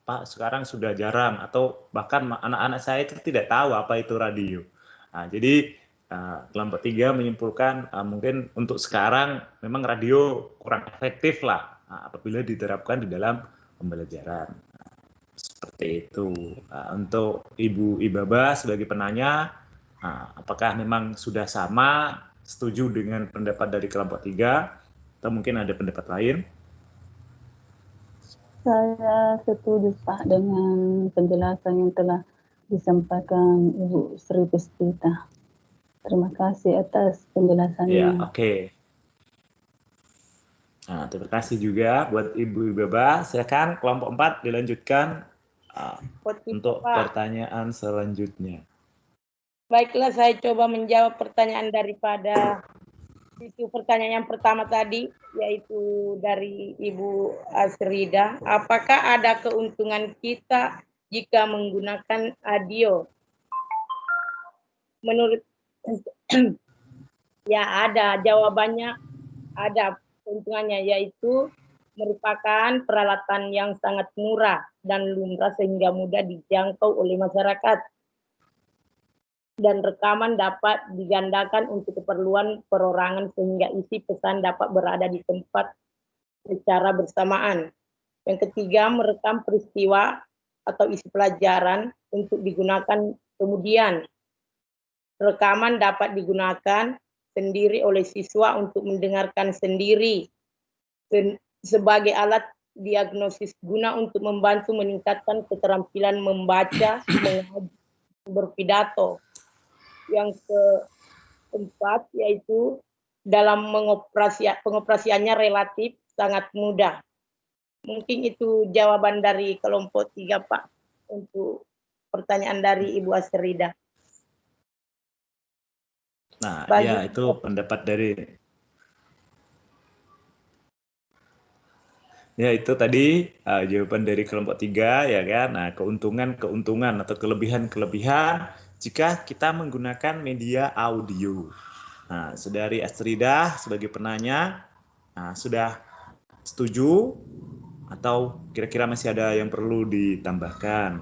Pak, sekarang sudah jarang atau bahkan anak-anak saya itu tidak tahu apa itu radio. Jadi kelompok 3 menyimpulkan mungkin untuk sekarang memang radio kurang efektif lah apabila diterapkan di dalam pembelajaran. Seperti itu. Untuk Ibu Ibaba sebagai penanya, apakah memang sudah sama setuju dengan pendapat dari kelompok 3 atau mungkin ada pendapat lain? Saya setuju Pak dengan penjelasan yang telah disampaikan Ibu Sri Puspita. Terima kasih atas penjelasannya. Ya, oke. Nah, terima kasih juga buat Ibu Baba. Silakan kelompok 4 dilanjutkan untuk pertanyaan selanjutnya. Baiklah, saya coba menjawab pertanyaan daripada itu pertanyaan yang pertama tadi, yaitu dari Ibu Asrida. Apakah ada keuntungan kita jika menggunakan audio? Menurut ya ada, jawabannya ada keuntungannya, yaitu merupakan peralatan yang sangat murah dan lumrah sehingga mudah dijangkau oleh masyarakat. Dan rekaman dapat digandakan untuk keperluan perorangan sehingga isi pesan dapat berada di tempat secara bersamaan. Yang ketiga, merekam peristiwa atau isi pelajaran untuk digunakan kemudian. Rekaman dapat digunakan sendiri oleh siswa untuk mendengarkan sendiri sebagai alat diagnosis guna untuk membantu meningkatkan keterampilan membaca, mengaji, berpidato. Yang keempat yaitu dalam pengoperasiannya relatif sangat mudah. Mungkin itu jawaban dari kelompok 3 Pak untuk pertanyaan dari Ibu Asrida. Nah, Bagi ya itu pendapat dari ya itu tadi jawaban dari kelompok 3 ya kan. Nah, keuntungan atau kelebihan jika kita menggunakan media audio. Nah, Saudari Asrida sebagai penanya sudah setuju atau kira-kira masih ada yang perlu ditambahkan?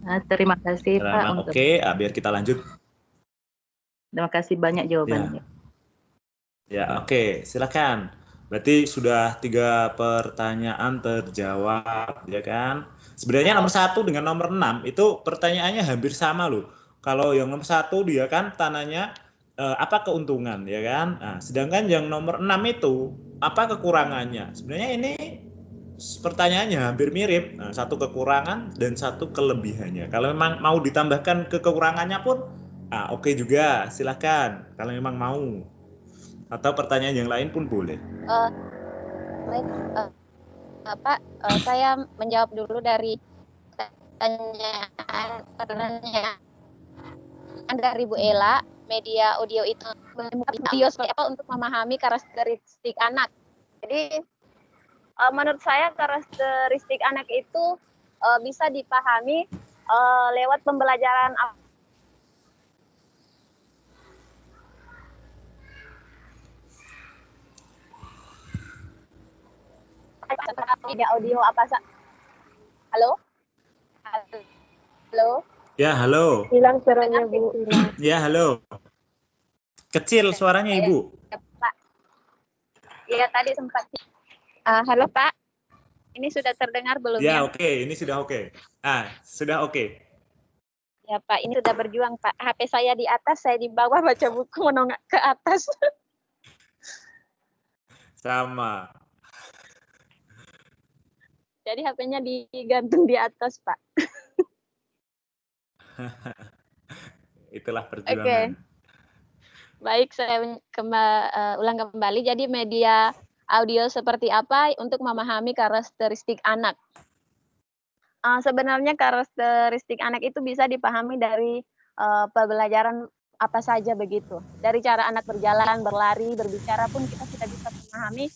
Nah, terima kasih Pak. Oke, biar kita lanjut. Terima kasih banyak jawabannya. Ya, oke, silakan. Berarti sudah 3 pertanyaan terjawab, ya kan? Sebenarnya nomor 1 dengan nomor 6 itu pertanyaannya hampir sama loh. Kalau yang nomor 1 dia kan tanyanya apa keuntungan, ya kan? Nah, sedangkan yang nomor 6 itu apa kekurangannya? Sebenarnya ini pertanyaannya hampir mirip. Nah, satu kekurangan dan satu kelebihannya. Kalau memang mau ditambahkan kekurangannya pun, oke juga, silakan. Kalau memang mau. Atau pertanyaan yang lain pun boleh. Baik, Pak, saya menjawab dulu dari pertanyaan dari Bu Ela. Media audio itu audio seperti apa untuk memahami karakteristik anak. Jadi menurut saya karakteristik anak itu bisa dipahami lewat pembelajaran media audio apa saja. Halo? Halo? Ya, halo. Hilang suaranya Bu. Ya, halo. Kecil suaranya Ibu. Ya, Pak. Iya, tadi sempat. Halo Pak, ini sudah terdengar belum Ya, ya? oke. Ini sudah oke. Sudah oke. Ya Pak, ini sudah berjuang Pak. HP saya di atas, saya di bawah baca buku menonggak ke atas. Sama. Jadi HP-nya digantung di atas Pak. Itulah perjuangan. Oke. Baik, saya ulang kembali. Jadi media audio seperti apa untuk memahami karakteristik anak? Sebenarnya karakteristik anak itu bisa dipahami dari pembelajaran apa saja begitu. Dari cara anak berjalan, berlari, berbicara pun kita sudah bisa memahami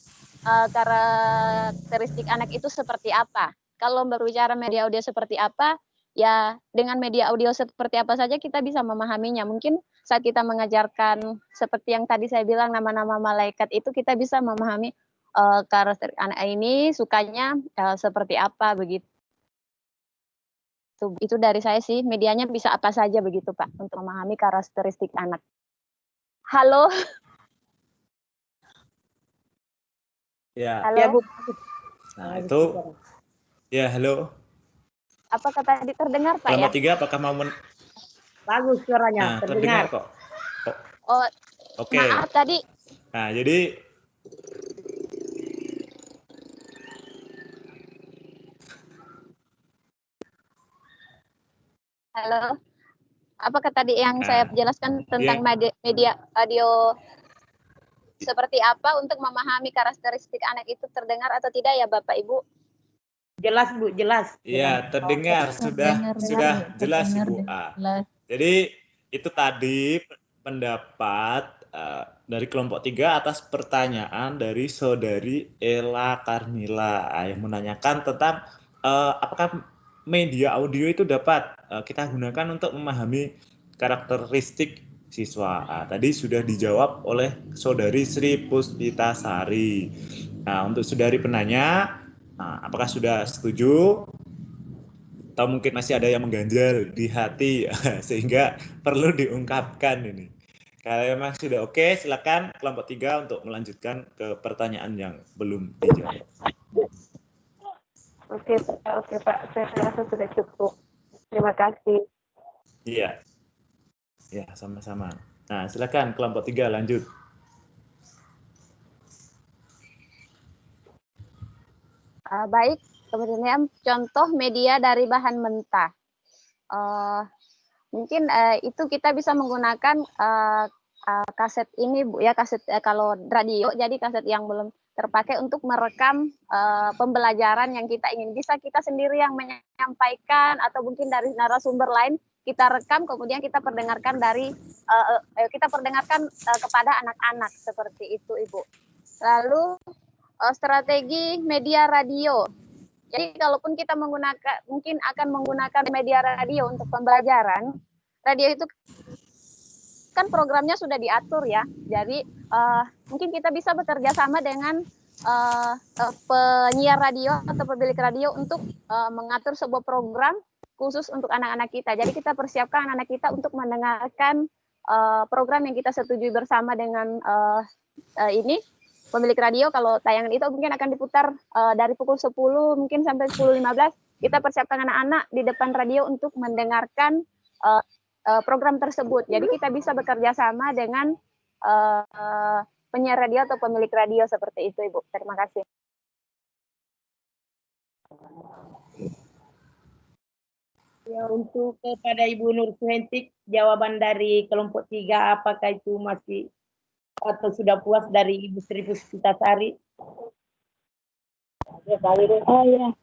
karakteristik anak itu seperti apa. Kalau berbicara media audio seperti apa, ya dengan media audio seperti apa saja kita bisa memahaminya. Mungkin saat kita mengajarkan seperti yang tadi saya bilang nama-nama malaikat itu kita bisa memahami karakteristik anak ini sukanya seperti apa begitu. Itu dari saya sih, medianya bisa apa saja begitu Pak untuk memahami karakteristik anak. Halo? Ya. Halo? Ya, Bu. Nah, itu. Ya, halo. Apakah tadi terdengar Pak Kelompok ya? 3 apakah mau Bagus suaranya, terdengar kok. Oh, Oke. Maaf tadi. Nah, jadi Halo. Apakah tadi yang saya jelaskan tentang media audio seperti apa untuk memahami karakteristik anak itu terdengar atau tidak ya Bapak Ibu? Jelas Bu, jelas. Iya, terdengar sudah jelas Ibu. Jadi itu tadi pendapat dari kelompok 3 atas pertanyaan dari saudari Ella Karmila yang menanyakan tentang apakah media audio itu dapat kita gunakan untuk memahami karakteristik siswa. Tadi sudah dijawab oleh saudari Sri Puspitasari. Nah, untuk saudari penanya, apakah sudah setuju? Atau mungkin masih ada yang mengganjal di hati sehingga perlu diungkapkan ini. Kalau memang sudah oke, silakan kelompok 3 untuk melanjutkan ke pertanyaan yang belum dijawab. Oke Pak, saya rasa sudah cukup. Terima kasih. Iya. Ya, sama-sama. Nah, silakan kelompok 3 lanjut. Baik, kemudian contoh media dari bahan mentah. Mungkin itu kita bisa menggunakan kaset ini Bu ya, kaset kalau radio jadi kaset yang belum terpakai untuk merekam pembelajaran yang kita ingin. Bisa kita sendiri yang menyampaikan atau mungkin dari narasumber lain kita rekam kemudian kita perdengarkan kepada anak-anak seperti itu Ibu. Lalu strategi media radio. Jadi kalaupun kita mungkin akan menggunakan media radio untuk pembelajaran, radio itu kan programnya sudah diatur ya. Jadi mungkin kita bisa bekerja sama dengan penyiar radio atau pemilik radio untuk mengatur sebuah program khusus untuk anak-anak kita. Jadi kita persiapkan anak-anak kita untuk mendengarkan program yang kita setujui bersama dengan ini pemilik radio. Kalau tayangan itu mungkin akan diputar dari pukul 10 mungkin sampai 10.15. Kita persiapkan anak-anak di depan radio untuk mendengarkan program tersebut. Jadi kita bisa bekerja sama dengan penyiar radio atau pemilik radio seperti itu Ibu. Terima kasih. Ya, untuk kepada Ibu Nur Suhentik, jawaban dari kelompok 3 apakah itu masih atau sudah puas dari Ibu Sri Puspitasari? Oh ya,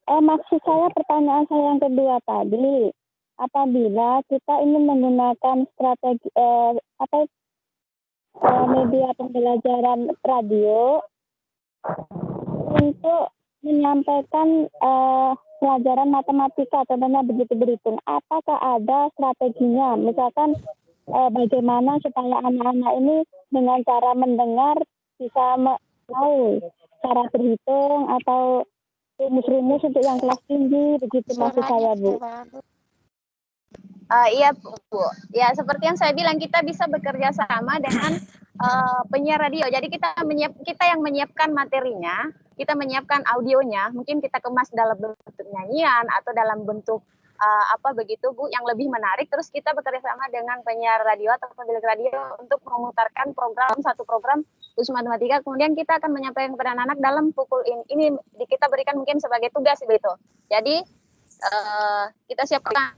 maksud saya pertanyaan saya yang kedua tadi, apabila kita ingin menggunakan strategi media pembelajaran radio untuk menyampaikan pelajaran matematika, contohnya begitu berhitung, apakah ada strateginya? Misalkan bagaimana supaya anak-anak ini dengan cara mendengar bisa tahu cara berhitung atau rumus-rumus untuk yang kelas tinggi, begitu maksud saya Bu. Iya Bu, ya seperti yang saya bilang kita bisa bekerja sama dengan penyiar radio. Jadi kita yang menyiapkan materinya, kita menyiapkan audionya, mungkin kita kemas dalam bentuk nyanyian atau dalam bentuk begitu Bu yang lebih menarik. Terus kita bekerja sama dengan penyiar radio atau pemilik radio untuk memutarkan satu program khusus matematika. Kemudian kita akan menyampaikan kepada anak-anak dalam pukul ini kita berikan mungkin sebagai tugas begitu. Jadi kita siapkan.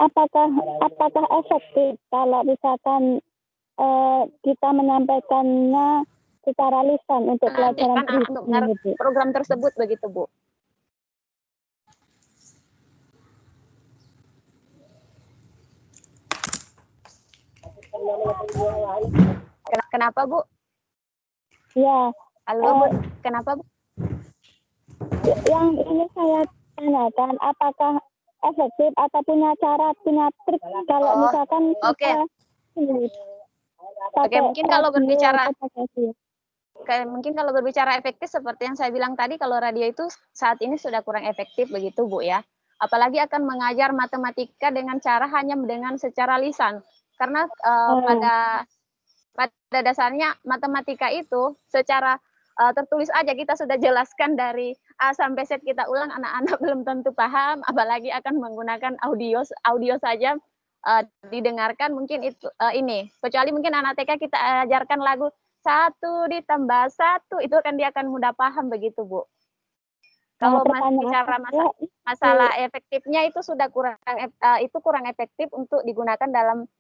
Apakah efektif kalau misalkan kita menyampaikannya secara lisan untuk pelajaran program tersebut begitu Bu? Kenapa Bu? Ya. Halo Bu, kenapa Bu? Yang ini saya tanyakan apakah efektif atau punya trik kalau misalkan kita mungkin kalau berbicara efektif seperti yang saya bilang tadi, kalau radio itu saat ini sudah kurang efektif begitu Bu ya. Apalagi akan mengajar matematika dengan cara hanya dengan secara lisan. Karena pada dasarnya matematika itu secara tertulis aja kita sudah jelaskan dari A sampai Z kita ulang, anak-anak belum tentu paham, apalagi akan menggunakan audio saja didengarkan mungkin itu ini. Kecuali mungkin anak TK kita ajarkan lagu 1 ditambah 1 itu kan dia akan mudah paham begitu, Bu. Kalau bicara masalah efektifnya itu sudah kurang efektif untuk digunakan dalam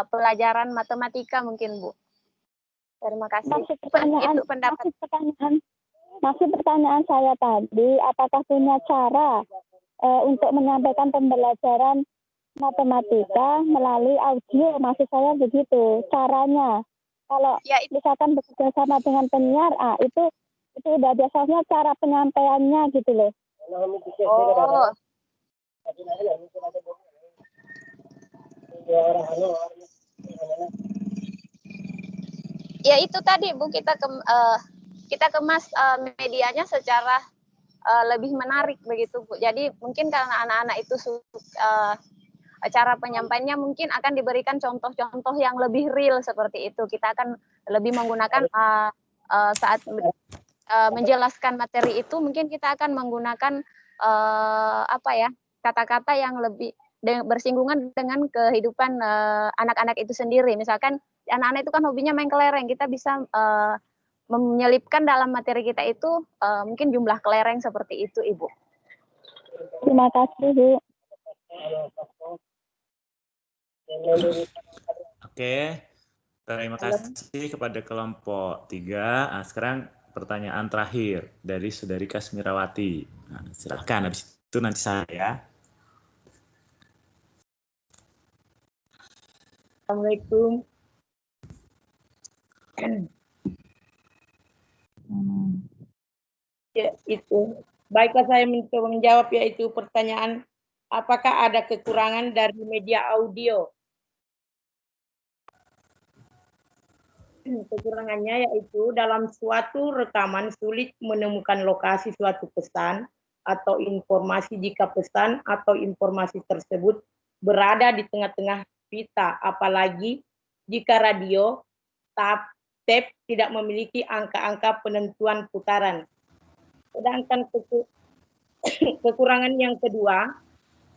pelajaran matematika mungkin, Bu. Terima kasih. Masih pertanyaan saya tadi, apakah punya cara untuk menyampaikan pembelajaran matematika melalui audio? Maksud saya begitu caranya. Kalau ya, misalkan bekerja sama dengan penyiar, itu udah biasanya cara penyampaiannya gitu loh. Oh. Ya itu tadi Bu, kita kemas medianya secara lebih menarik begitu Bu. Jadi mungkin karena anak-anak itu cara penyampaiannya mungkin akan diberikan contoh-contoh yang lebih real seperti itu. Kita akan lebih menggunakan saat menjelaskan materi itu mungkin kita akan menggunakan kata-kata yang lebih bersinggungan dengan kehidupan anak-anak itu sendiri. Misalkan anak-anak itu kan hobinya main kelereng, kita bisa menyelipkan dalam materi kita itu mungkin jumlah kelereng seperti itu, Ibu. Terima kasih, Bu. Oke, terima kasih kepada kelompok 3. Nah, sekarang pertanyaan terakhir dari Saudari Kasmirawati. Nah, silakan, habis itu nanti saya. Assalamualaikum. Ya, itu. Baiklah, saya mencoba menjawab yaitu pertanyaan, apakah ada kekurangan dari media audio? Kekurangannya yaitu dalam suatu rekaman sulit menemukan lokasi suatu pesan atau informasi jika pesan atau informasi tersebut berada di tengah-tengah pita, apalagi jika radio tape tidak memiliki angka-angka penentuan putaran. Sedangkan kekurangan yang kedua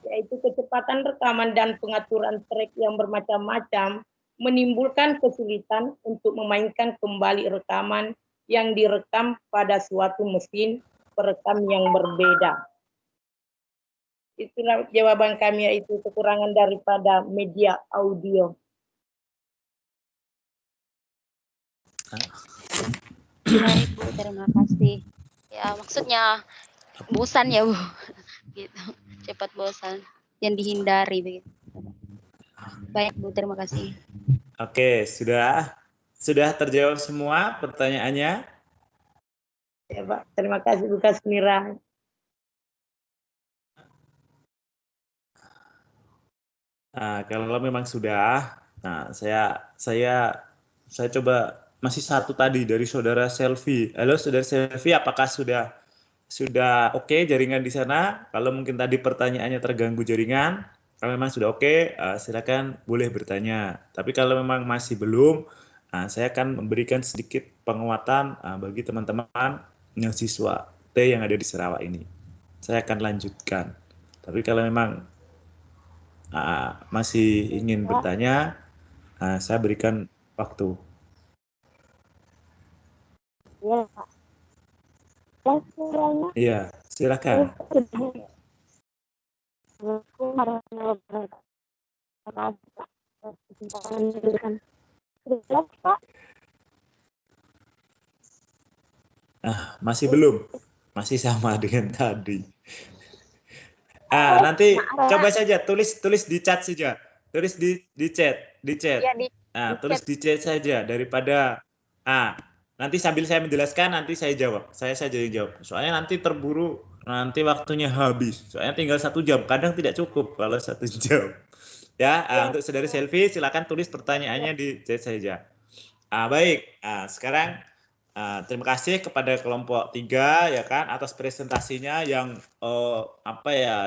yaitu kecepatan rekaman dan pengaturan track yang bermacam-macam menimbulkan kesulitan untuk memainkan kembali rekaman yang direkam pada suatu mesin perekam yang berbeda. Itulah jawaban kami, yaitu kekurangan daripada media audio. Baik, Bu, terima kasih. Ya, maksudnya bosan ya, Bu. Gitu. Cepat bosan, yang dihindari begitu. Baik, Bu, terima kasih. Oke, sudah terjawab semua pertanyaannya? Ya, Pak. Terima kasih Bu Kasmira. Nah, kalau memang sudah, nah saya coba masih satu tadi dari Saudara Selvi. Halo Saudara Selvi, apakah sudah oke jaringan di sana? Kalau mungkin tadi pertanyaannya terganggu jaringan, kalau memang sudah oke, silakan boleh bertanya. Tapi kalau memang masih belum, saya akan memberikan sedikit penguatan bagi teman-teman siswa T yang ada di Sarawak ini. Saya akan lanjutkan. Tapi kalau memang masih ingin bertanya, saya berikan waktu. Iya, silakan. Masih belum, masih sama dengan tadi. Nanti coba saja tulis di chat saja, tulis di chat. Ya, Tulis di chat saja daripada nanti sambil saya menjelaskan nanti saya jawab, saya saja yang jawab. Soalnya nanti terburu, nanti waktunya habis. Soalnya tinggal 1 jam, kadang tidak cukup kalau 1 jam. Ya, untuk Saudari Selvi silakan tulis pertanyaannya di chat saja. Baik, sekarang terima kasih kepada kelompok 3 ya kan atas presentasinya yang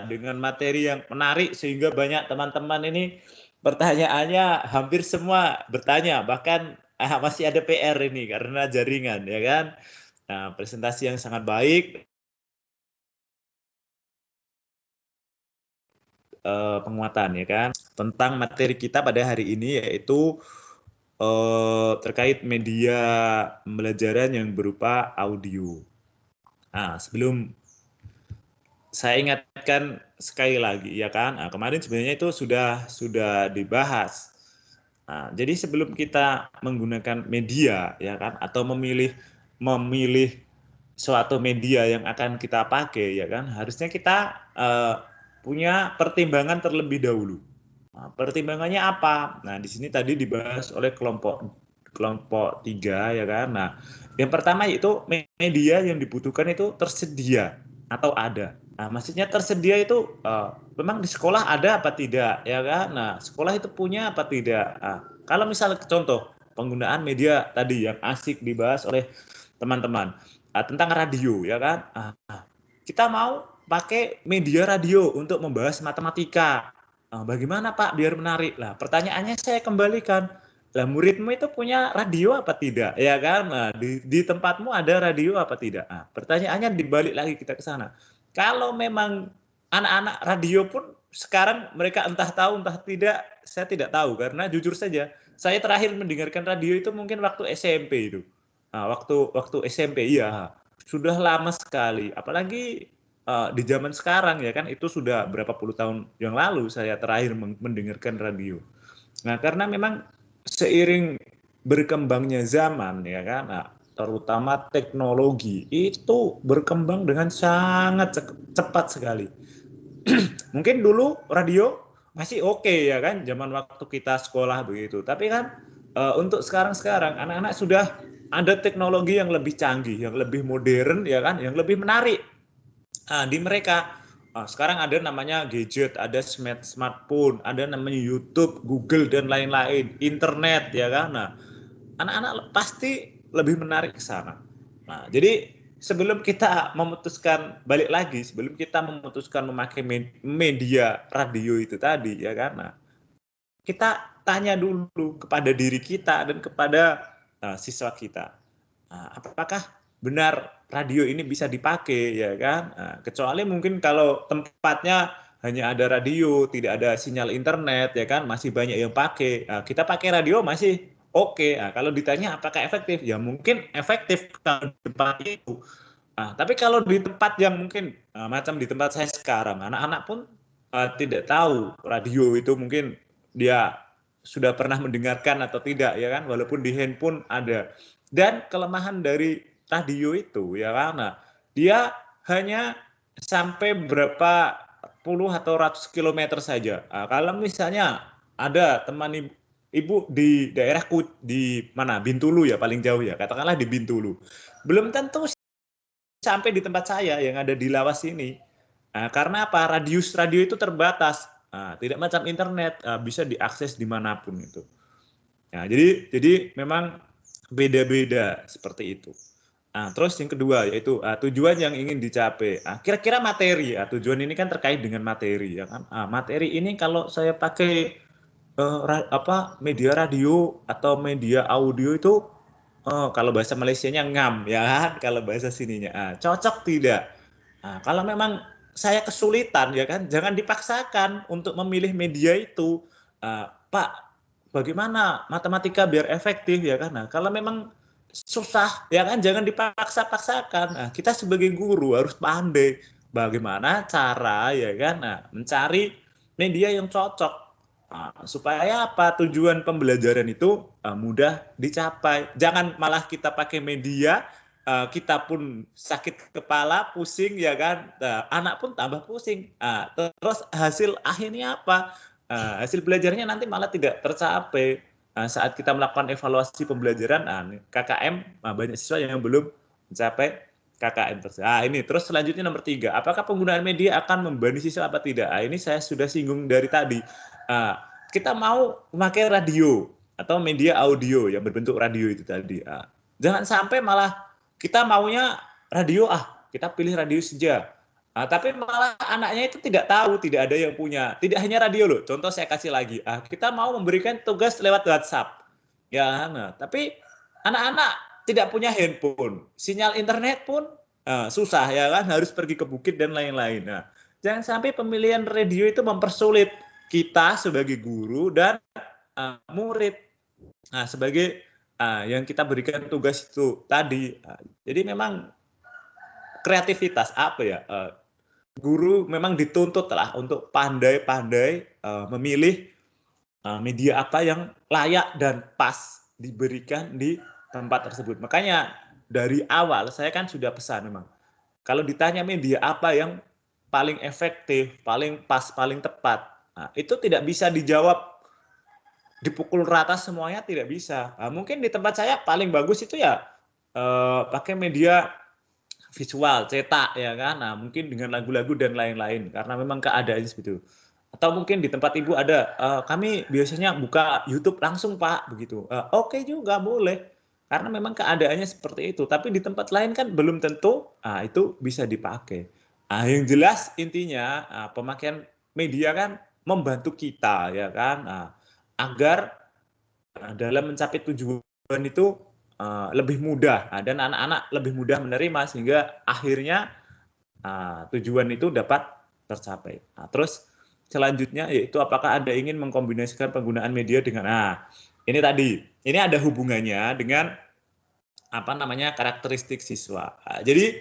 dengan materi yang menarik sehingga banyak teman-teman ini pertanyaannya hampir semua bertanya, bahkan masih ada PR ini karena jaringan ya kan. Presentasi yang sangat baik. penguatan ya kan tentang materi kita pada hari ini, yaitu terkait media pembelajaran yang berupa audio. Nah, sebelum saya ingatkan sekali lagi ya kan, kemarin sebenarnya itu sudah dibahas. Nah, jadi sebelum kita menggunakan media ya kan, atau memilih suatu media yang akan kita pakai ya kan, harusnya kita punya pertimbangan terlebih dahulu. Nah, pertimbangannya apa? Nah, di sini tadi dibahas oleh kelompok 3 ya kan. Nah, yang pertama yaitu media yang dibutuhkan itu tersedia atau ada. Nah, maksudnya tersedia itu memang di sekolah ada apa tidak ya kan? Nah, sekolah itu punya apa tidak? Nah, kalau misalnya contoh penggunaan media tadi yang asik dibahas oleh teman-teman tentang radio ya kan? Kita mau pakai media radio untuk membahas matematika. Bagaimana Pak biar menarik? Lah, pertanyaannya saya kembalikan. Lah, muridmu itu punya radio apa tidak? Ya kan? Nah, di tempatmu ada radio apa tidak? Nah, pertanyaannya dibalik lagi kita ke sana. Kalau memang anak-anak radio pun sekarang mereka entah tahu entah tidak, saya tidak tahu karena jujur saja saya terakhir mendengarkan radio itu mungkin waktu SMP itu. Nah, waktu SMP ya sudah lama sekali. Apalagi di zaman sekarang ya kan, itu sudah berapa puluh tahun yang lalu saya terakhir mendengarkan radio. Nah, karena memang seiring berkembangnya zaman ya kan, terutama teknologi itu berkembang dengan sangat cepat sekali. Mungkin dulu radio masih oke ya kan, zaman waktu kita sekolah begitu. Tapi kan untuk sekarang anak-anak sudah ada teknologi yang lebih canggih, yang lebih modern ya kan, yang lebih menarik di mereka. Sekarang ada namanya gadget, ada smartphone, ada namanya YouTube, Google dan lain-lain, internet ya kan. Nah, anak-anak pasti lebih menarik ke sana. Nah, jadi sebelum kita memutuskan sebelum kita memutuskan memakai media radio itu tadi ya kan. Nah, kita tanya dulu kepada diri kita dan kepada siswa kita. Apakah benar radio ini bisa dipakai ya kan? Kecuali mungkin kalau tempatnya hanya ada radio, tidak ada sinyal internet ya kan, masih banyak yang pakai. Kita pakai radio masih oke. Kalau ditanya apakah efektif? Ya mungkin efektif kalau di tempat itu. Tapi kalau di tempat yang mungkin macam di tempat saya sekarang, anak-anak pun tidak tahu radio itu mungkin dia sudah pernah mendengarkan atau tidak ya kan, walaupun di handphone ada. Dan kelemahan dari radio itu ya karena dia hanya sampai berapa puluh atau ratus kilometer saja. Kalau misalnya ada teman ibu di daerahku di mana, Bintulu ya paling jauh ya, katakanlah di Bintulu, belum tentu sampai di tempat saya yang ada di Lawas ini. Karena apa? Radius radio itu terbatas. Tidak macam internet, bisa diakses dimanapun itu. Jadi memang beda-beda seperti itu. Terus yang kedua yaitu tujuan yang ingin dicapai. Kira-kira materi. Tujuan ini kan terkait dengan materi ya kan. Materi ini kalau saya pakai media radio atau media audio itu kalau bahasa Malaysianya ngam ya kan, kalau bahasa sininya cocok tidak. Kalau memang saya kesulitan ya kan, jangan dipaksakan untuk memilih media itu. Pak, bagaimana matematika biar efektif ya kan. Kalau memang susah ya kan, jangan dipaksa-paksakan. Kita sebagai guru harus pandai bagaimana cara ya kan mencari media yang cocok. Supaya apa? Tujuan pembelajaran itu mudah dicapai. Jangan malah kita pakai media, kita pun sakit kepala, pusing ya kan. Anak pun tambah pusing. Terus hasil akhirnya apa? Hasil belajarnya nanti malah tidak tercapai. Saat kita melakukan evaluasi pembelajaran KKM, banyak siswa yang belum mencapai KKM tersebut. Ini terus selanjutnya nomor 3, apakah penggunaan media akan membebani siswa apa tidak? Ini saya sudah singgung dari tadi. Kita mau memakai radio atau media audio yang berbentuk radio itu tadi. Jangan sampai malah kita maunya radio, kita pilih radio saja. Tapi malah anaknya itu tidak tahu, tidak ada yang punya. Tidak hanya radio loh. Contoh saya kasih lagi. Kita mau memberikan tugas lewat WhatsApp. Ya, tapi anak-anak tidak punya handphone. Sinyal internet pun susah ya kan, harus pergi ke bukit dan lain-lain. jangan sampai pemilihan radio itu mempersulit kita sebagai guru dan murid. Nah, sebagai yang kita berikan tugas itu tadi. Jadi memang kreativitas apa ya? Guru memang dituntut lah untuk pandai-pandai memilih media apa yang layak dan pas diberikan di tempat tersebut. Makanya dari awal saya kan sudah pesan memang. Kalau ditanya media apa yang paling efektif, paling pas, paling tepat, itu tidak bisa dijawab dipukul rata semuanya, tidak bisa. Mungkin di tempat saya paling bagus itu ya pakai media visual, cetak ya kan. Nah, mungkin dengan lagu-lagu dan lain-lain karena memang keadaannya seperti itu. Atau mungkin di tempat Ibu ada kami biasanya buka YouTube langsung, Pak, begitu. Oke juga boleh. Karena memang keadaannya seperti itu. Tapi di tempat lain kan belum tentu itu bisa dipakai. Yang jelas intinya pemakaian media kan membantu kita ya kan agar dalam mencapai tujuan itu lebih mudah dan anak-anak lebih mudah menerima sehingga akhirnya tujuan itu dapat tercapai. Terus selanjutnya yaitu apakah Anda ingin mengkombinasikan penggunaan media dengan ini tadi. Ini ada hubungannya dengan apa namanya karakteristik siswa. Jadi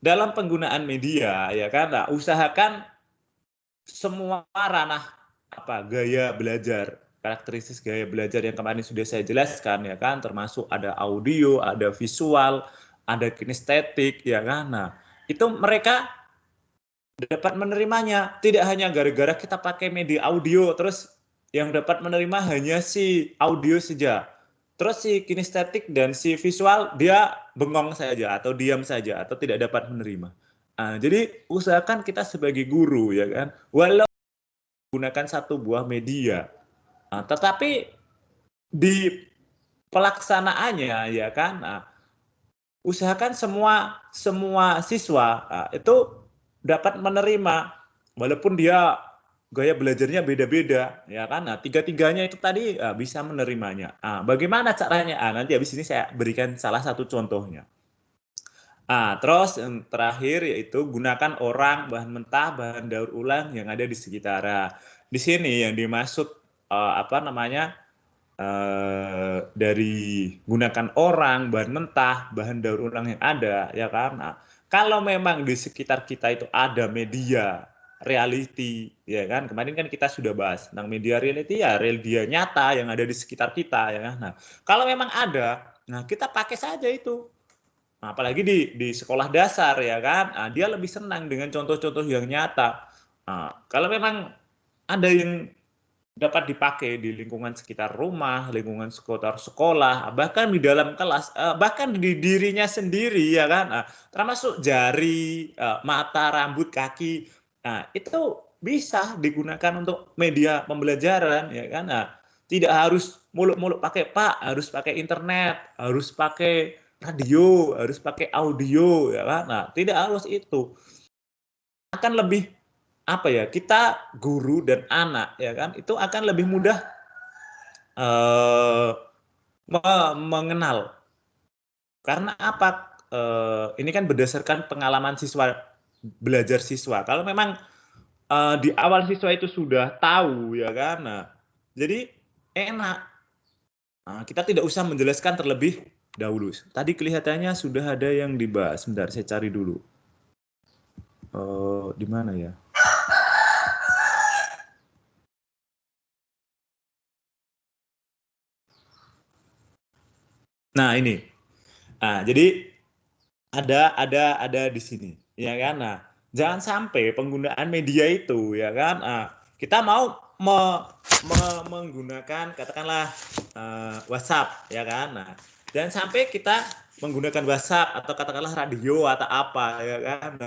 dalam penggunaan media ya kan usahakan semua ranah gaya belajar, karakteristik gaya belajar yang kemarin sudah saya jelaskan ya kan, termasuk ada audio, ada visual, ada kinestetik ya kan. Nah, itu mereka dapat menerimanya tidak hanya gara-gara kita pakai media audio terus yang dapat menerima hanya si audio saja. Terus si kinestetik dan si visual dia bengong saja atau diam saja atau tidak dapat menerima. Jadi usahakan kita sebagai guru ya kan, walau gunakan satu buah media, tetapi di pelaksanaannya ya kan, usahakan semua siswa itu dapat menerima walaupun dia gaya belajarnya beda-beda ya kan. Tiga-tiganya itu tadi bisa menerimanya. Bagaimana caranya? Nanti habis ini saya berikan salah satu contohnya. Terus yang terakhir yaitu gunakan orang, bahan mentah, bahan daur ulang yang ada di sekitar. Di sini yang dimaksud dari gunakan orang, bahan mentah, bahan daur ulang yang ada ya kan. Kalau memang di sekitar kita itu ada media reality ya kan, kemarin kan kita sudah bahas tentang media reality ya, media nyata yang ada di sekitar kita ya kan. Nah, kalau memang ada, kita pakai saja itu. Apalagi di sekolah dasar ya kan, dia lebih senang dengan contoh-contoh yang nyata. Kalau memang ada yang dapat dipakai di lingkungan sekitar rumah, lingkungan sekitar sekolah, bahkan di dalam kelas, bahkan di dirinya sendiri ya kan, termasuk jari, mata, rambut, kaki, itu bisa digunakan untuk media pembelajaran ya kan. Tidak harus muluk-muluk pakai Pak, harus pakai internet, harus pakai radio, harus pakai audio ya kan. Tidak harus itu. Akan lebih kita guru dan anak ya kan itu akan lebih mudah mengenal. Karena apa? Ini kan berdasarkan pengalaman belajar siswa. Kalau memang di awal siswa itu sudah tahu ya kan, jadi enak. Kita tidak usah menjelaskan terlebih dahulu. Tadi kelihatannya sudah ada yang dibahas. Sebentar, saya cari dulu. Di mana ya? Nah, ini. Jadi ada di sini, ya kan? Jangan sampai penggunaan media itu, ya kan? Kita mau menggunakan katakanlah WhatsApp, ya kan? Jangan sampai kita menggunakan WhatsApp atau katakanlah radio atau apa, ya kan?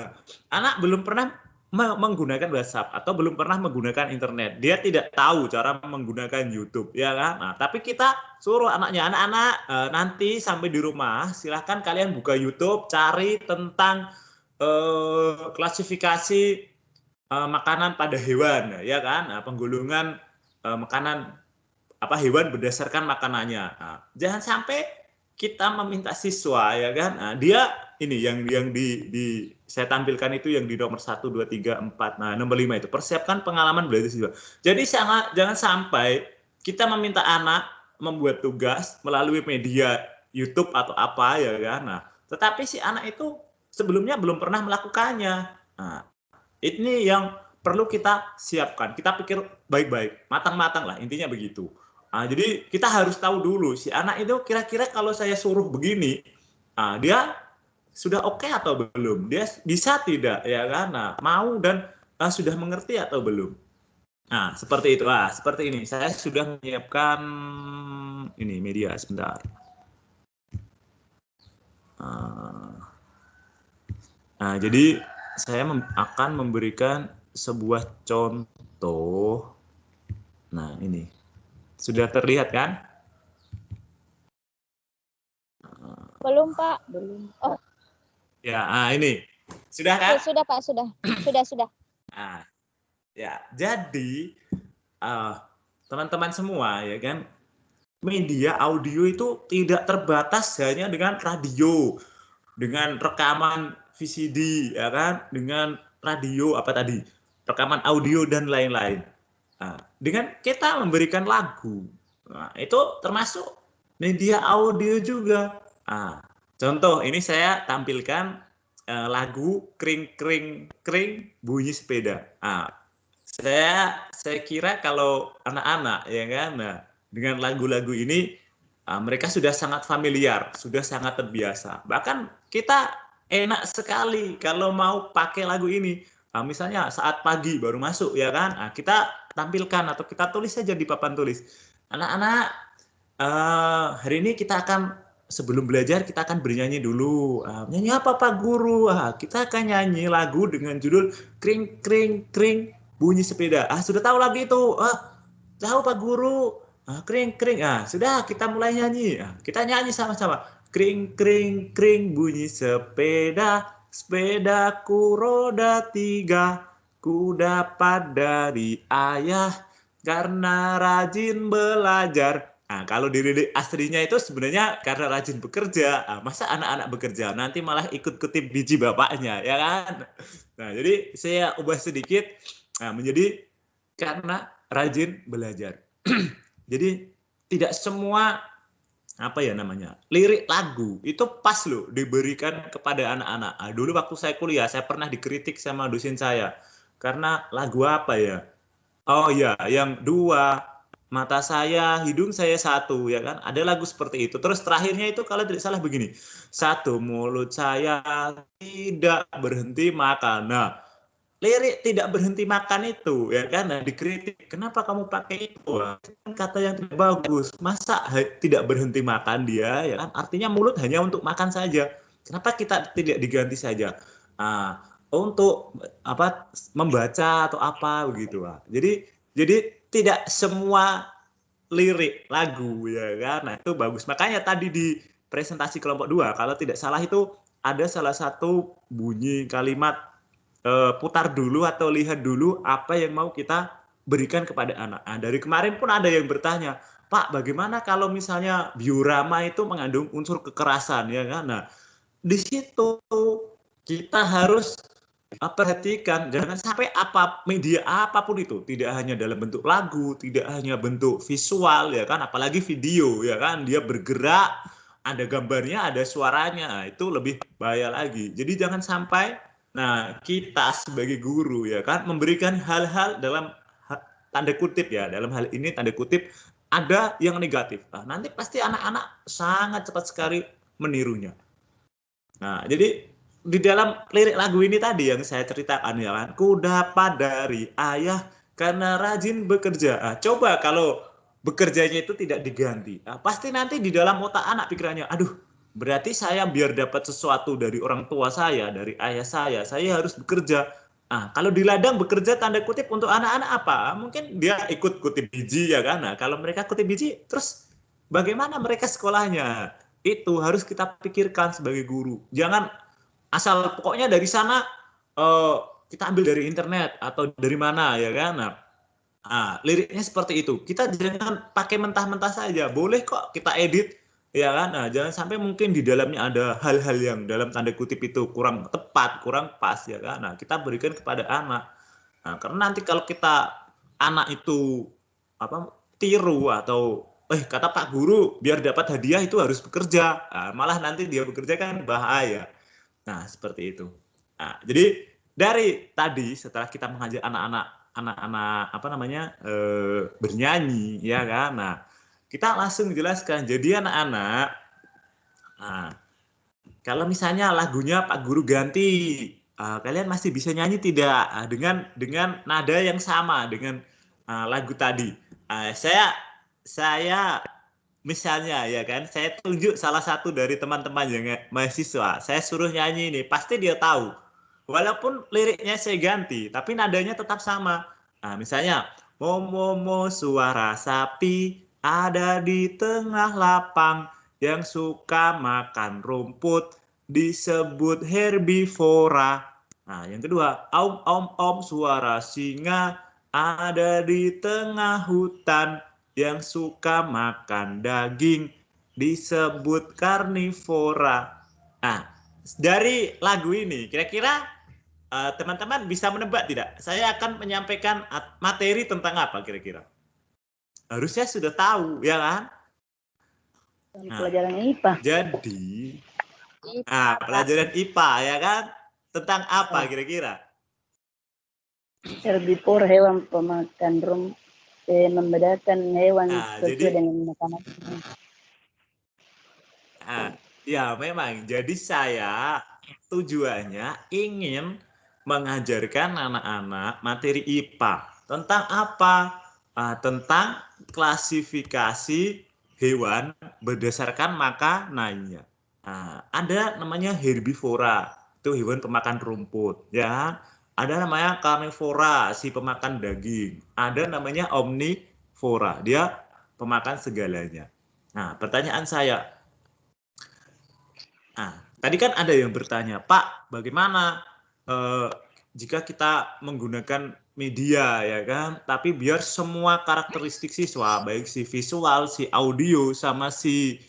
Anak belum pernah menggunakan WhatsApp atau belum pernah menggunakan internet, dia tidak tahu cara menggunakan YouTube, ya kan? Tapi kita suruh anaknya, anak-anak nanti sampai di rumah silahkan kalian buka YouTube, cari tentang klasifikasi makanan pada hewan, ya kan? Penggolongan makanan hewan berdasarkan makanannya. Jangan sampai kita meminta siswa, ya kan? Dia ini yang saya tampilkan itu yang di nomor 1, 2, 3, 4. Nah, nomor 5 itu persiapkan pengalaman belajar siswa. Jadi jangan sampai kita meminta anak membuat tugas melalui media YouTube atau apa ya kan. Nah, tetapi si anak itu sebelumnya belum pernah melakukannya. Nah, ini yang perlu kita siapkan. Kita pikir baik-baik, matang-matang lah, intinya begitu. Nah, jadi kita harus tahu dulu si anak itu kira-kira kalau saya suruh begini, dia sudah oke atau belum? Dia bisa tidak ya kan? Nah, mau dan sudah mengerti atau belum? Nah, seperti itu. Seperti ini. Saya sudah menyiapkan ini media sebentar. Nah, jadi saya akan memberikan sebuah contoh. Nah, ini. Sudah terlihat kan? Belum, Pak. Belum. Oh. Ya, ini. Sudah kan? Sudah, Pak. Sudah. Nah, ya, jadi teman-teman semua ya kan, media audio itu tidak terbatas hanya dengan radio, dengan rekaman VCD ya kan, dengan radio rekaman audio dan lain-lain. Nah, dengan kita memberikan lagu, itu termasuk media audio juga. Contoh ini saya tampilkan lagu kring kring kring bunyi sepeda. Saya kira kalau anak-anak ya kan, dengan lagu-lagu ini mereka sudah sangat familiar, sudah sangat terbiasa. Bahkan kita enak sekali kalau mau pakai lagu ini. Misalnya saat pagi baru masuk ya kan, kita tampilkan atau kita tulis saja di papan tulis. Anak-anak, hari ini kita akan sebelum belajar kita akan bernyanyi dulu. Nyanyi apa Pak Guru? Kita akan nyanyi lagu dengan judul kring kring kring bunyi sepeda. Sudah tahu lagu itu? Tahu Pak Guru? Kring kring. Sudah kita mulai nyanyi. Kita nyanyi sama-sama. Kring kring kring bunyi sepeda. Sepedaku roda 3, ku dapat dari ayah karena rajin belajar. Kalau di lirik aslinya itu sebenarnya karena rajin bekerja. Masa anak-anak bekerja nanti malah ikut kutip biji bapaknya, ya kan? Nah, jadi saya ubah sedikit menjadi karena rajin belajar. Jadi tidak semua lirik lagu itu pas loh diberikan kepada anak-anak. Dulu waktu saya kuliah saya pernah dikritik sama dosen saya karena lagu apa ya? Oh ya, yang 2 mata saya, hidung saya 1 ya kan? Ada lagu seperti itu. Terus terakhirnya itu kalau tidak salah begini. 1 mulut saya tidak berhenti makan. Nah, lirik tidak berhenti makan itu ya kan, dikritik, kenapa kamu pakai itu? Kan kata yang tidak bagus. Masa tidak berhenti makan dia ya kan, artinya mulut hanya untuk makan saja, kenapa kita tidak diganti saja untuk membaca atau apa begitu. Jadi tidak semua lirik lagu ya kan. Nah, itu bagus, makanya tadi di presentasi kelompok 2 kalau tidak salah itu ada salah satu bunyi kalimat putar dulu atau lihat dulu apa yang mau kita berikan kepada anak. Dari kemarin pun ada yang bertanya, Pak, bagaimana kalau misalnya biorama itu mengandung unsur kekerasan ya kan? Nah, di situ kita harus perhatikan jangan sampai media apapun itu, tidak hanya dalam bentuk lagu, tidak hanya bentuk visual ya kan, apalagi video ya kan, dia bergerak, ada gambarnya, ada suaranya, itu lebih bahaya lagi. Jadi jangan sampai kita sebagai guru ya kan memberikan hal-hal dalam tanda kutip ya, dalam hal ini tanda kutip ada yang negatif. Nanti pasti anak-anak sangat cepat sekali menirunya. Jadi di dalam lirik lagu ini tadi yang saya ceritakan ya kan, ku dapat dari ayah karena rajin bekerja. Coba kalau bekerjanya itu tidak diganti, pasti nanti di dalam otak anak pikirannya, aduh, berarti saya biar dapat sesuatu dari orang tua saya, dari ayah saya harus bekerja. Kalau di ladang bekerja tanda kutip untuk anak-anak apa? Mungkin dia ikut kutip biji ya kan. Kalau mereka kutip biji, terus bagaimana mereka sekolahnya? Itu harus kita pikirkan sebagai guru. Jangan asal pokoknya dari sana kita ambil dari internet atau dari mana ya kan. Liriknya seperti itu. Kita jangan pakai mentah-mentah saja. Boleh kok kita edit ya kan? Nah, jangan sampai mungkin di dalamnya ada hal-hal yang dalam tanda kutip itu kurang tepat, kurang pas, ya kan? Nah, kita berikan kepada anak. Nah, karena nanti kalau kita anak itu apa tiru atau kata Pak Guru biar dapat hadiah itu harus bekerja, nah, malah nanti dia bekerja kan bahaya. Nah, seperti itu. Nah, jadi dari tadi setelah kita mengajak anak-anak apa namanya bernyanyi, ya kan? Nah, kita langsung jelaskan. Jadi anak-anak, nah, kalau misalnya lagunya Pak Guru ganti, kalian masih bisa nyanyi tidak dengan nada yang sama dengan lagu tadi? Saya misalnya ya kan, saya tunjuk salah satu dari teman-teman yang mahasiswa, saya suruh nyanyi ini, pasti dia tahu. Walaupun liriknya saya ganti, tapi nadanya tetap sama. Nah, misalnya, mo suara sapi ada di tengah lapang, yang suka makan rumput disebut herbivora. Nah, yang kedua, om suara singa ada di tengah hutan, yang suka makan daging disebut karnivora. Nah, dari lagu ini kira-kira teman-teman bisa menebak tidak? Saya akan menyampaikan materi tentang apa kira-kira? Harusnya sudah tahu, ya kan? Nah, pelajaran IPA. Jadi, pelajaran IPA, ya kan? Tentang apa kira-kira? Herbivora, hewan pemakan rumput, membedakan hewan sesuai dengan makanan. Ya, memang. Jadi saya tujuannya ingin mengajarkan anak-anak materi IPA. Tentang apa? Tentang klasifikasi hewan berdasarkan makanannya. Ada namanya herbivora, itu hewan pemakan rumput, ya. Ada namanya karnivora, si pemakan daging. Ada namanya omnivora, dia pemakan segalanya. Nah, pertanyaan saya, tadi kan ada yang bertanya, Pak, bagaimana jika kita menggunakan media, ya kan? Tapi biar semua karakteristik siswa, baik si visual, si audio, sama si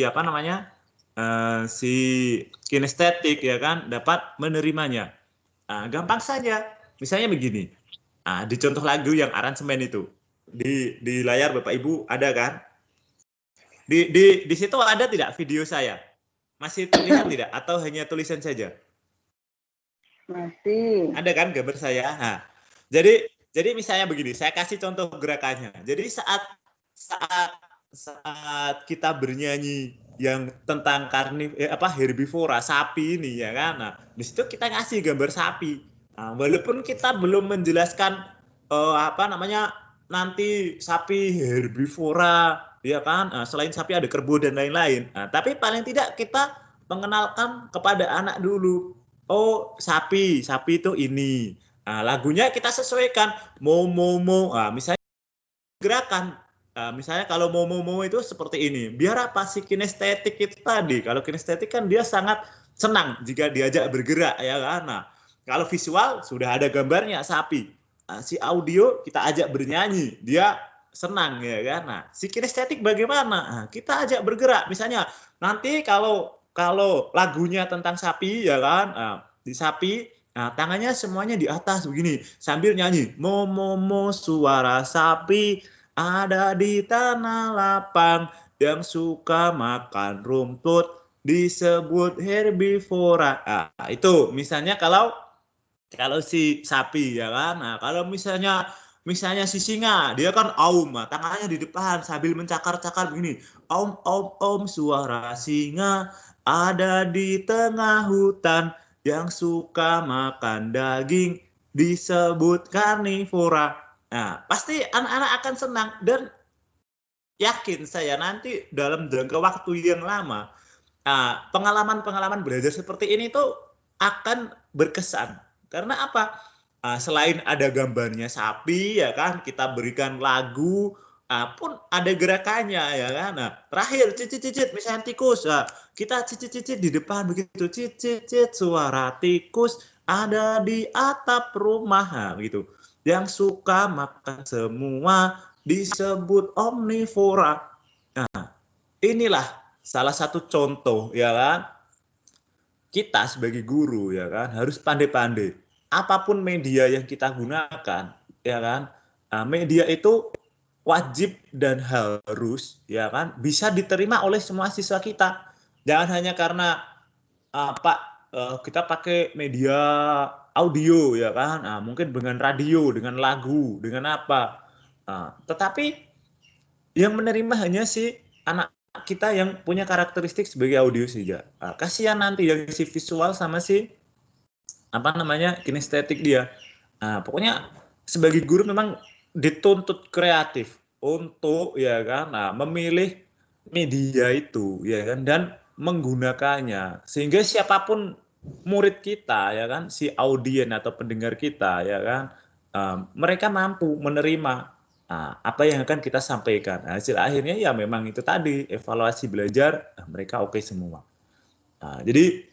apa namanya, si kinestetik, ya kan, dapat menerimanya. Gampang saja. Misalnya begini, di contoh lagu yang aransemen itu, di layar Bapak Ibu ada kan? Di situ ada tidak video saya? Masih terlihat tidak? Atau hanya tulisan saja? Masih. Ada kan gambar saya? Nah, jadi misalnya begini, saya kasih contoh gerakannya. Jadi saat kita bernyanyi yang tentang herbivora, sapi ini, ya kan? Nah, di situ kita ngasih gambar sapi. Nah, walaupun kita belum menjelaskan nanti sapi herbivora, ya kan? Selain sapi ada kerbau dan lain-lain. Nah, tapi paling tidak kita mengenalkan kepada anak dulu. Oh, sapi itu ini. Lagunya kita sesuaikan. Mo. Misalnya gerakan. Misalnya kalau mo itu seperti ini. Biar apa sih kinestetik itu tadi? Kalau kinestetik kan dia sangat senang jika diajak bergerak, ya kan? Nah, kalau visual sudah ada gambarnya sapi. Si audio kita ajak bernyanyi, dia senang, ya kan? Nah, si kinestetik bagaimana? Kita ajak bergerak. Misalnya nanti kalau lagunya tentang sapi, ya kan, di sapi, tangannya semuanya di atas begini sambil nyanyi, mo suara sapi ada di tanah lapang, yang suka makan rumput disebut herbivora. Itu misalnya kalau si sapi, ya kan. Nah, kalau misalnya si singa, dia kan aum, tangannya di depan sambil mencakar-cakar begini, om suara singa ada di tengah hutan, yang suka makan daging disebut karnivora. Nah, pasti anak-anak akan senang, dan yakin saya nanti dalam jangka waktu yang lama pengalaman-pengalaman belajar seperti ini tuh akan berkesan. Karena apa? Selain ada gambarnya sapi, ya kan, kita berikan lagu, pun ada gerakannya, ya kan. Nah, terakhir cicit misalnya tikus, kita cicit di depan begitu, cicit suara tikus ada di atap rumah, gitu. Yang suka makan semua disebut omnivora. Nah, inilah salah satu contoh ya kan, kita sebagai guru ya kan harus pandai-pandai. Apapun media yang kita gunakan ya kan, media itu wajib dan harus ya kan bisa diterima oleh semua siswa kita. Jangan hanya karena Pak kita pakai media audio ya kan, mungkin dengan radio, dengan lagu, dengan apa. Tetapi yang menerima hanya si anak kita yang punya karakteristik sebagai audio saja. Kasihan nanti yang si visual sama si apa namanya kinestetik dia. Pokoknya sebagai guru memang dituntut kreatif untuk ya kan memilih media itu ya kan dan menggunakannya sehingga siapapun murid kita ya kan si audien atau pendengar kita ya kan mereka mampu menerima apa yang akan kita sampaikan. Hasil akhirnya ya memang itu tadi evaluasi belajar mereka oke semua. Jadi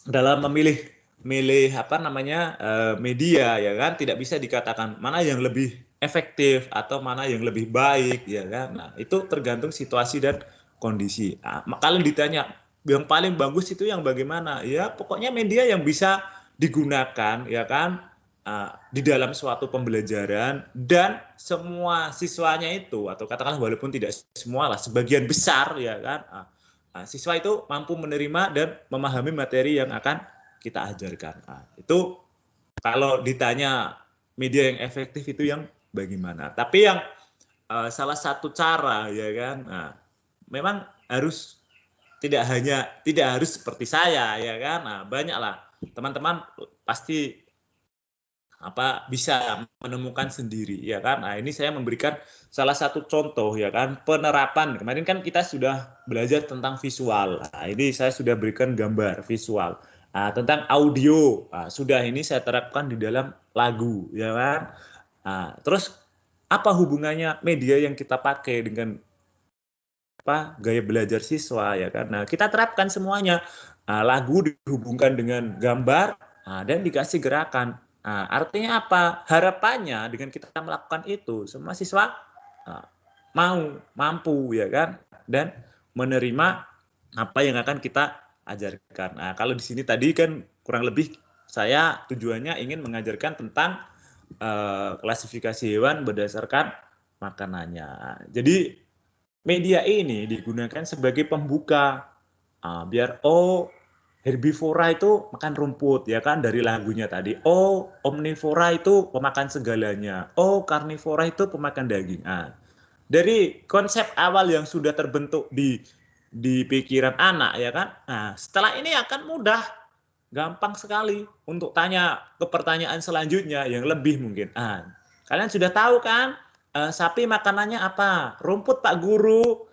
dalam memilih apa namanya media ya kan tidak bisa dikatakan mana yang lebih efektif atau mana yang lebih baik ya kan. Nah, itu tergantung situasi dan kondisi. Kalau ditanya yang paling bagus itu yang bagaimana? Ya pokoknya media yang bisa digunakan ya kan di dalam suatu pembelajaran dan semua siswanya itu atau katakanlah walaupun tidak semua lah sebagian besar ya kan siswa itu mampu menerima dan memahami materi yang akan kita ajarkan. Itu kalau ditanya media yang efektif itu yang bagaimana. Tapi yang salah satu cara ya kan, memang harus tidak harus seperti saya ya kan. Banyaklah teman-teman pasti bisa menemukan sendiri ya kan. Ini saya memberikan salah satu contoh ya kan penerapan. Kemarin kan kita sudah belajar tentang visual. Ini saya sudah berikan gambar visual. Tentang audio sudah ini saya terapkan di dalam lagu ya kan. Terus apa hubungannya media yang kita pakai dengan gaya belajar siswa ya kan. Nah, kita terapkan semuanya. Lagu dihubungkan dengan gambar dan dikasih gerakan. Artinya apa? Harapannya dengan kita melakukan itu semua siswa mampu ya kan dan menerima apa yang akan kita ajarkan. Kalau di sini tadi kan kurang lebih saya tujuannya ingin mengajarkan tentang klasifikasi hewan berdasarkan makanannya. Jadi media ini digunakan sebagai pembuka biar herbivora itu makan rumput ya kan dari lagunya tadi. Omnivora itu pemakan segalanya. Karnivora itu pemakan daging. Dari konsep awal yang sudah terbentuk di pikiran anak ya kan. Setelah ini akan mudah, gampang sekali untuk tanya ke pertanyaan selanjutnya yang lebih mungkin. Kalian sudah tahu kan sapi makanannya apa? Rumput Pak Guru.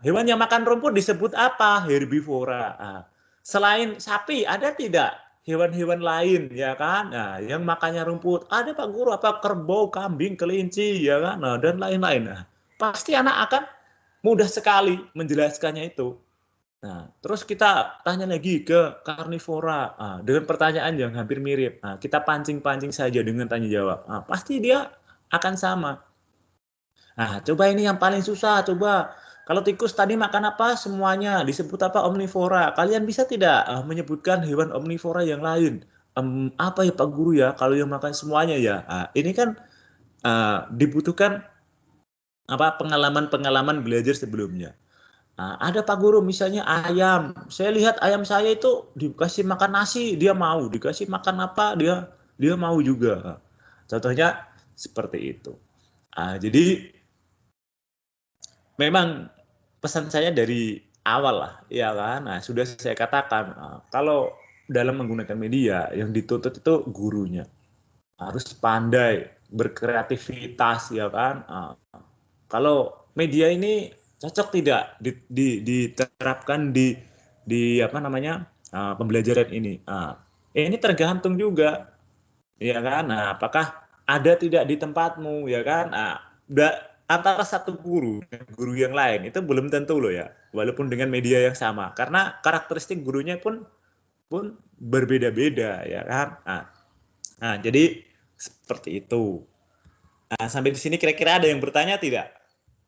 Hewan yang makan rumput disebut apa? Herbivora. Selain sapi, ada tidak hewan-hewan lain ya kan? Yang makannya rumput. Ada Pak Guru, apa kerbau, kambing, kelinci ya kan? Dan lain-lain. Pasti anak akan mudah sekali menjelaskannya itu. Terus kita tanya lagi ke karnivora dengan pertanyaan yang hampir mirip. Kita pancing-pancing saja dengan tanya jawab. Pasti dia akan sama. Coba ini yang paling susah, coba. Kalau tikus tadi makan apa? Semuanya disebut apa? Omnivora. Kalian bisa tidak menyebutkan hewan omnivora yang lain? Apa ya Pak Guru ya? Kalau yang makan semuanya ya. Ini kan dibutuhkan pengalaman-pengalaman belajar sebelumnya. Ada Pak Guru misalnya ayam. Saya lihat ayam saya itu dikasih makan nasi dia mau, dikasih makan apa dia mau juga. Contohnya seperti itu. Jadi memang pesan saya dari awal lah, ya kan. Sudah saya katakan kalau dalam menggunakan media yang dituntut itu gurunya harus pandai berkreativitas, ya kan. Kalau media ini cocok tidak diterapkan di pembelajaran ini? Ini tergantung juga, ya kan. Apakah ada tidak di tempatmu, ya kan? Antara satu guru dan guru yang lain itu belum tentu loh ya, walaupun dengan media yang sama, karena karakteristik gurunya pun berbeda-beda ya kan. Jadi seperti itu. Sampai di sini kira-kira ada yang bertanya tidak?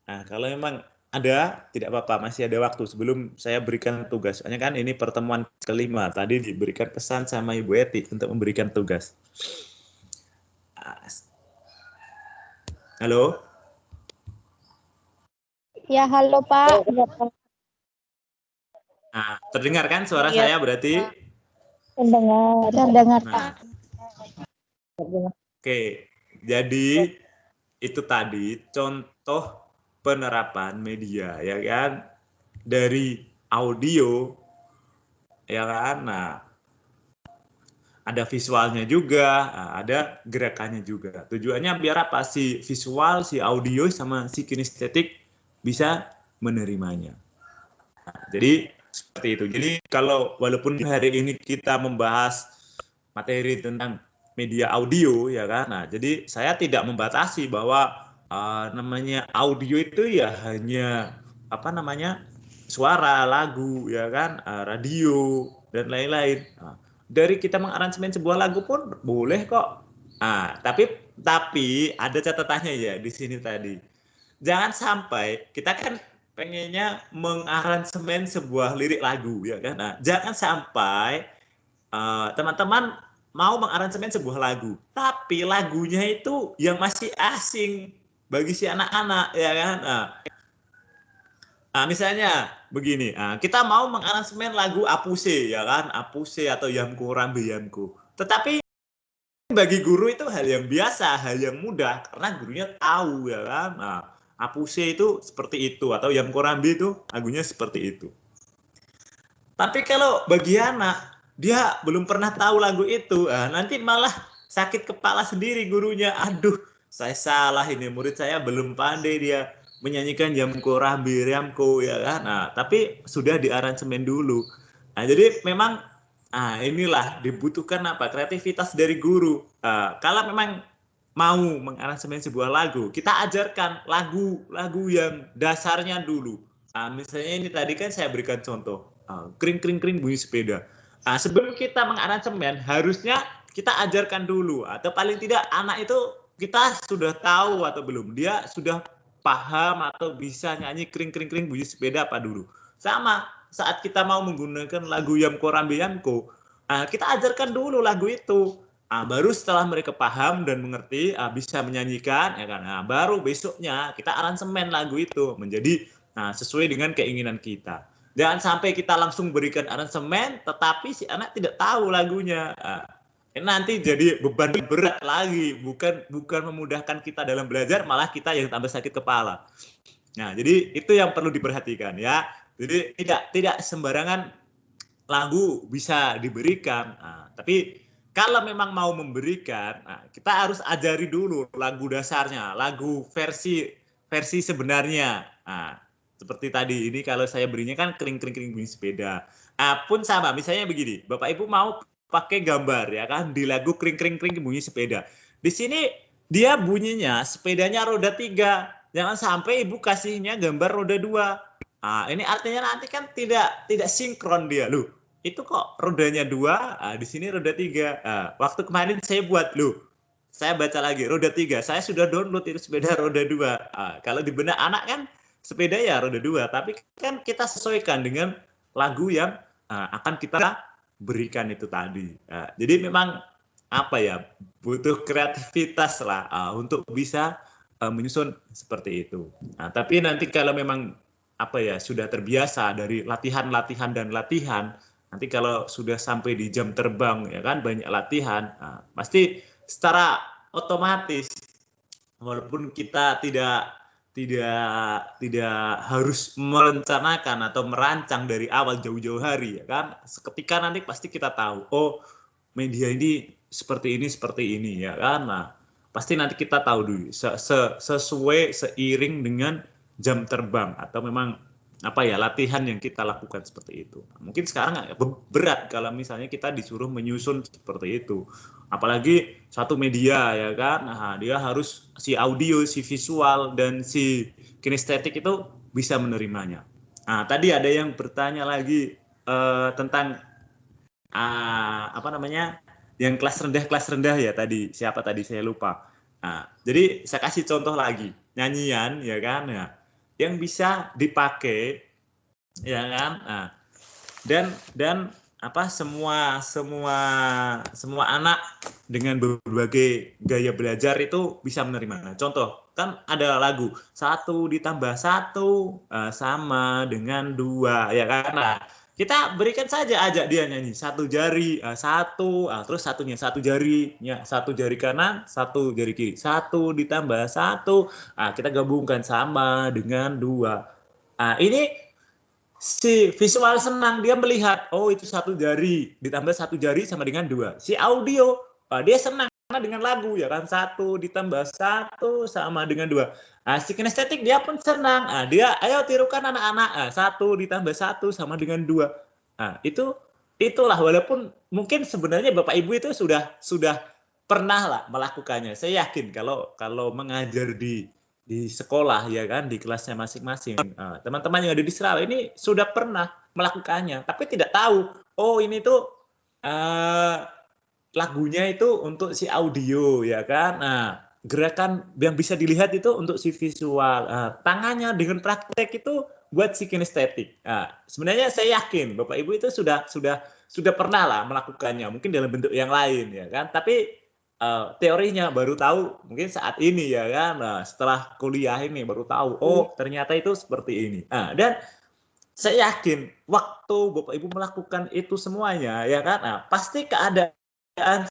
Nah, kalau memang ada, tidak apa-apa, masih ada waktu sebelum saya berikan tugas. Soalnya kan ini pertemuan kelima, tadi diberikan pesan sama Ibu Eti untuk memberikan tugas. Halo? Ya, halo Pak. Nah, terdengar kan suara Iya, saya berarti? Mendengar Nah, Pak. oke. Jadi itu tadi contoh penerapan media, ya kan? Dari audio, ya kan? Nah, ada visualnya juga, ada gerakannya juga. Tujuannya biar apa? Si visual, si audio, sama si kinestetik bisa menerimanya. Nah, jadi seperti itu. Jadi kalau walaupun hari ini kita membahas materi tentang media audio, ya kan? Nah, jadi saya tidak membatasi bahwa namanya audio itu ya hanya apa namanya suara, lagu, ya kan, radio dan lain-lain. Nah, dari kita mengaransemen sebuah lagu pun boleh kok. Tapi ada catatannya ya di sini tadi. Jangan sampai kita kan pengennya mengaransemen sebuah lirik lagu, ya kan. Nah, jangan sampai teman-teman mau mengaransemen sebuah lagu, tapi lagunya itu yang masih asing bagi si anak-anak, ya kan. Misalnya begini, kita mau mengaransemen lagu Apuse, ya kan, Apuse atau Yamku Rambe Yamku. Tetapi bagi guru itu hal yang biasa, hal yang mudah, karena gurunya tahu, ya kan. Nah, Apuse itu seperti itu, atau Yamku Rambe itu lagunya seperti itu. Tapi kalau bagi anak, dia belum pernah tahu lagu itu, nanti malah sakit kepala sendiri gurunya. Aduh, saya salah ini, murid saya belum pandai dia menyanyikan Yamko Rambi Yamko, ya kan. Nah, tapi sudah diaransemen dulu. Nah, jadi memang inilah dibutuhkan apa? Kreativitas dari guru. Kalau memang mau mengaransemen sebuah lagu, kita ajarkan lagu-lagu yang dasarnya dulu. Misalnya ini tadi kan saya berikan contoh, kring kring kring bunyi sepeda. Sebelum kita mengaransemen, harusnya kita ajarkan dulu, atau paling tidak anak itu kita sudah tahu atau belum, dia sudah paham atau bisa nyanyi kring kring kring bunyi sepeda apa dulu. Sama saat kita mau menggunakan lagu Yamko Rambe Yamko, kita ajarkan dulu lagu itu. Baru setelah mereka paham dan mengerti, bisa menyanyikan, ya kan. Baru besoknya kita aransemen lagu itu menjadi sesuai dengan keinginan kita. Jangan sampai kita langsung berikan aransemen, tetapi si anak tidak tahu lagunya. Nanti jadi beban berat lagi, bukan memudahkan kita dalam belajar, malah kita yang tambah sakit kepala. Nah, jadi itu yang perlu diperhatikan, ya. Jadi tidak sembarangan lagu bisa diberikan. Tapi kalau memang mau memberikan, kita harus ajari dulu lagu dasarnya, lagu versi sebenarnya. Seperti tadi ini kalau saya berinya kan kring kring kring bunyi sepeda. Pun sama, misalnya begini, Bapak Ibu mau pakai gambar, ya kan, di lagu kring kring kring bunyi sepeda. Di sini dia bunyinya sepedanya roda 3. Jangan sampai Ibu kasihnya gambar roda 2. Ini artinya nanti kan tidak sinkron dia. Loh, itu kok rodanya 2, di sini roda 3. Waktu kemarin saya buat, saya baca lagi roda 3. Saya sudah download itu sepeda roda 2. Kalau di benak anak kan sepeda ya roda 2, tapi kan kita sesuaikan dengan lagu yang akan kita berikan itu tadi. Jadi memang apa ya, butuh kreativitas lah untuk bisa menyusun seperti itu. Tapi nanti kalau memang apa ya, sudah terbiasa dari latihan, nanti kalau sudah sampai di jam terbang, ya kan, banyak latihan, pasti secara otomatis, walaupun kita tidak harus merencanakan atau merancang dari awal jauh-jauh hari, ya kan, seketika nanti pasti kita tahu, oh media ini seperti ini, ya kan. Nah, pasti nanti kita tahu dulu sesuai seiring dengan jam terbang atau memang apa ya, latihan yang kita lakukan seperti itu. Mungkin sekarang berat kalau misalnya kita disuruh menyusun seperti itu, apalagi satu media, ya kan. Dia harus si audio, si visual, dan si kinestetik itu bisa menerimanya. Tadi ada yang bertanya lagi tentang apa namanya, yang kelas rendah ya tadi, siapa tadi saya lupa. Jadi saya kasih contoh lagi, nyanyian, ya kan. yang bisa dipakai, ya kan? Nah, dan apa semua anak dengan berbagai gaya belajar itu bisa menerima. Contoh, kan ada lagu 1 ditambah 1 sama dengan 2, ya kan? Nah, kita berikan saja ajak dia nyanyi 1 jari 1, terus satunya 1 jarinya 1 jari kanan 1 jari kiri 1 ditambah 1, kita gabungkan sama dengan 2. Ini si visual senang, dia melihat, oh itu 1 jari ditambah 1 jari sama dengan 2. Si audio, dia senang dengan lagu, ya kan, 1 ditambah 1 sama dengan 2. Si kinestetik dia pun senang, dia ayo tirukan anak-anak, 1 ditambah 1 sama dengan 2. Itulah, walaupun mungkin sebenarnya Bapak Ibu itu sudah pernah lah melakukannya. Saya yakin kalau mengajar di sekolah, ya kan, di kelasnya masing-masing, teman-teman yang ada di Seral ini sudah pernah melakukannya, tapi tidak tahu, oh ini tuh lagunya itu untuk si audio, ya kan. Gerakan yang bisa dilihat itu untuk si visual, tangannya dengan praktek itu buat si kinestetik. Sebenarnya saya yakin Bapak Ibu itu sudah pernah lah melakukannya, mungkin dalam bentuk yang lain, ya kan, tapi teorinya baru tahu mungkin saat ini, ya kan. Setelah kuliah ini baru tahu, oh ternyata itu seperti ini. Dan saya yakin waktu Bapak Ibu melakukan itu semuanya, ya kan, pasti keadaan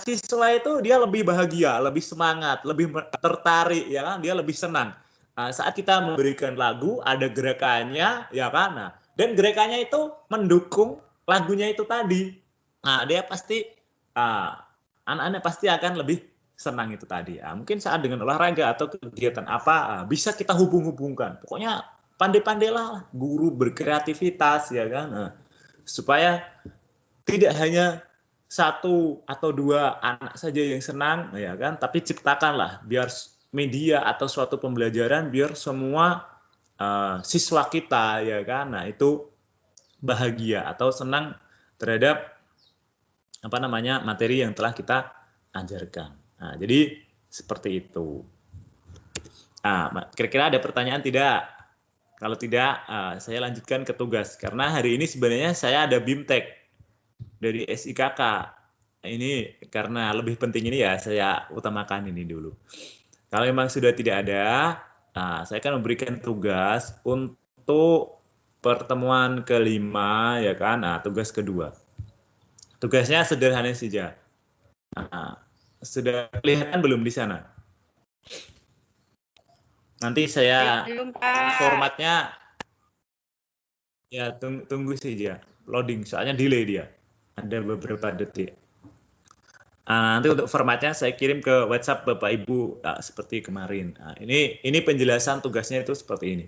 siswa itu dia lebih bahagia, lebih semangat, lebih tertarik, ya kan, dia lebih senang. Saat kita memberikan lagu ada gerakannya, ya kan, dan gerakannya itu mendukung lagunya itu tadi. Dia pasti anak-anak pasti akan lebih senang itu tadi. Mungkin saat dengan olahraga atau kegiatan apa bisa kita hubung-hubungkan. Pokoknya pandai-pandailah guru berkreativitas, ya kan, supaya tidak hanya 1 atau 2 anak saja yang senang, ya kan, tapi ciptakanlah biar media atau suatu pembelajaran biar semua siswa kita, ya kan, itu bahagia atau senang terhadap materi yang telah kita ajarkan. Jadi seperti itu. Kira-kira ada pertanyaan tidak? Kalau tidak, saya lanjutkan ke tugas. Karena hari ini sebenarnya saya ada BIMTEK dari SIKK. Ini karena lebih penting ini ya, saya utamakan ini dulu. Kalau memang sudah tidak ada, saya akan memberikan tugas untuk pertemuan kelima, ya kan, tugas kedua. Tugasnya sederhana saja. Sudah kelihatan belum di sana? Nanti saya formatnya ya tunggu saja loading, soalnya delay dia. Ada beberapa detik. Nanti untuk formatnya saya kirim ke WhatsApp Bapak Ibu seperti kemarin. Ini penjelasan tugasnya itu seperti ini.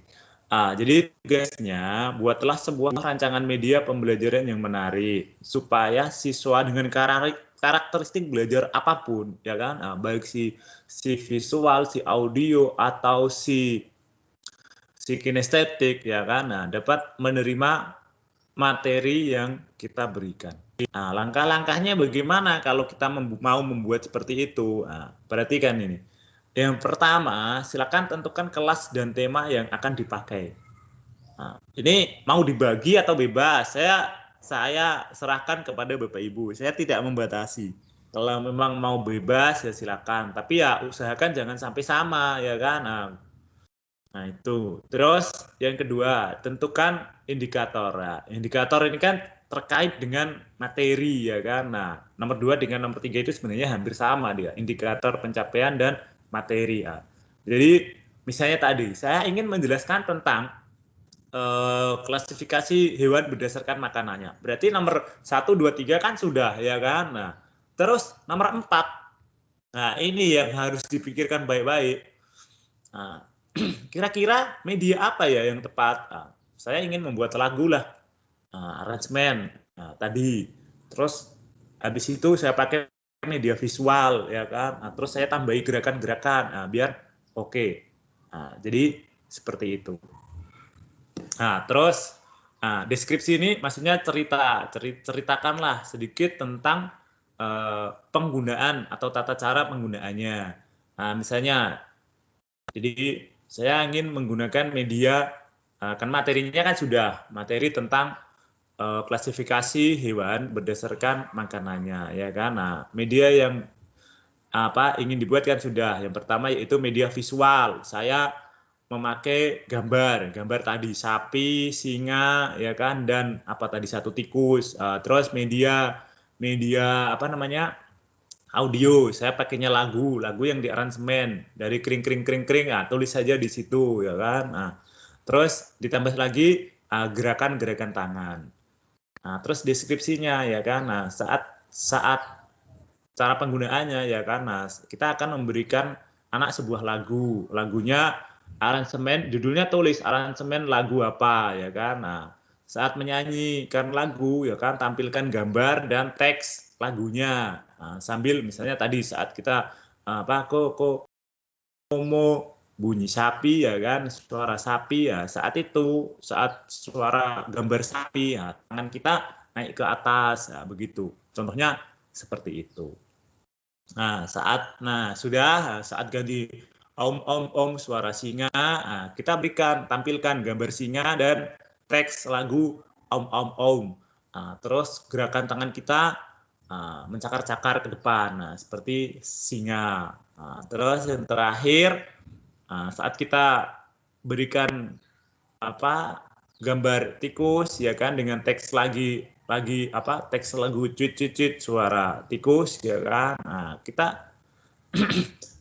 Jadi tugasnya buatlah sebuah rancangan media pembelajaran yang menarik supaya siswa dengan karakteristik belajar apapun, ya kan, baik si visual, si audio atau si kinestetik, ya kan, dapat menerima materi yang kita berikan. Langkah-langkahnya bagaimana kalau kita mau membuat seperti itu? Perhatikan ini. Yang pertama, silakan tentukan kelas dan tema yang akan dipakai. Ini mau dibagi atau bebas? Saya serahkan kepada Bapak Ibu. Saya tidak membatasi. Kalau memang mau bebas ya silakan. Tapi ya usahakan jangan sampai sama, ya kan? Nah itu. Terus yang kedua, tentukan indikator. Indikator ini kan terkait dengan materi, ya kan. Nomor 2 dengan nomor 3 itu sebenarnya hampir sama dia. Indikator pencapaian dan materi. Jadi misalnya tadi saya ingin menjelaskan tentang klasifikasi hewan berdasarkan makanannya. Berarti nomor 1, 2, 3 kan sudah, ya kan. Terus nomor 4. Ini yang harus dipikirkan baik-baik. Kira-kira media apa ya yang tepat? Saya ingin membuat lagu lah, aransemen tadi. Terus habis itu saya pakai media visual, ya kan. Terus saya tambahi gerakan-gerakan biar oke. Jadi seperti itu. Terus deskripsi ini maksudnya ceritakanlah sedikit tentang penggunaan atau tata cara penggunaannya. Misalnya, jadi saya ingin menggunakan media kan materinya kan sudah materi tentang klasifikasi hewan berdasarkan makanannya, ya kan. Nah, media yang ingin dibuat kan sudah. Yang pertama yaitu media visual. Saya memakai gambar tadi sapi, singa, ya kan, dan apa tadi satu tikus. Terus media audio. Saya pakainya lagu yang diaransemen dari kring, tulis saja di situ, ya kan. Nah, terus ditambah lagi gerakan-gerakan tangan. Nah, terus deskripsinya, ya kan. Nah, saat cara penggunaannya, ya kan. Nah, kita akan memberikan anak sebuah lagu. Lagunya aransemen, judulnya tulis aransemen lagu apa, ya kan. Nah, saat menyanyikan lagu, ya kan, tampilkan gambar dan teks lagunya. Nah, sambil misalnya tadi saat kita komo bunyi sapi, ya kan, suara sapi, ya saat suara gambar sapi, ya tangan kita naik ke atas, ya, begitu. Contohnya seperti itu. Nah, saat ganti om suara singa, kita tampilkan gambar singa dan teks lagu om. Terus gerakan tangan kita mencakar-cakar ke depan, seperti singa. Terus yang terakhir, saat kita berikan gambar tikus, ya kan, dengan teks teks lagu cuit suara tikus, ya kan. Nah, kita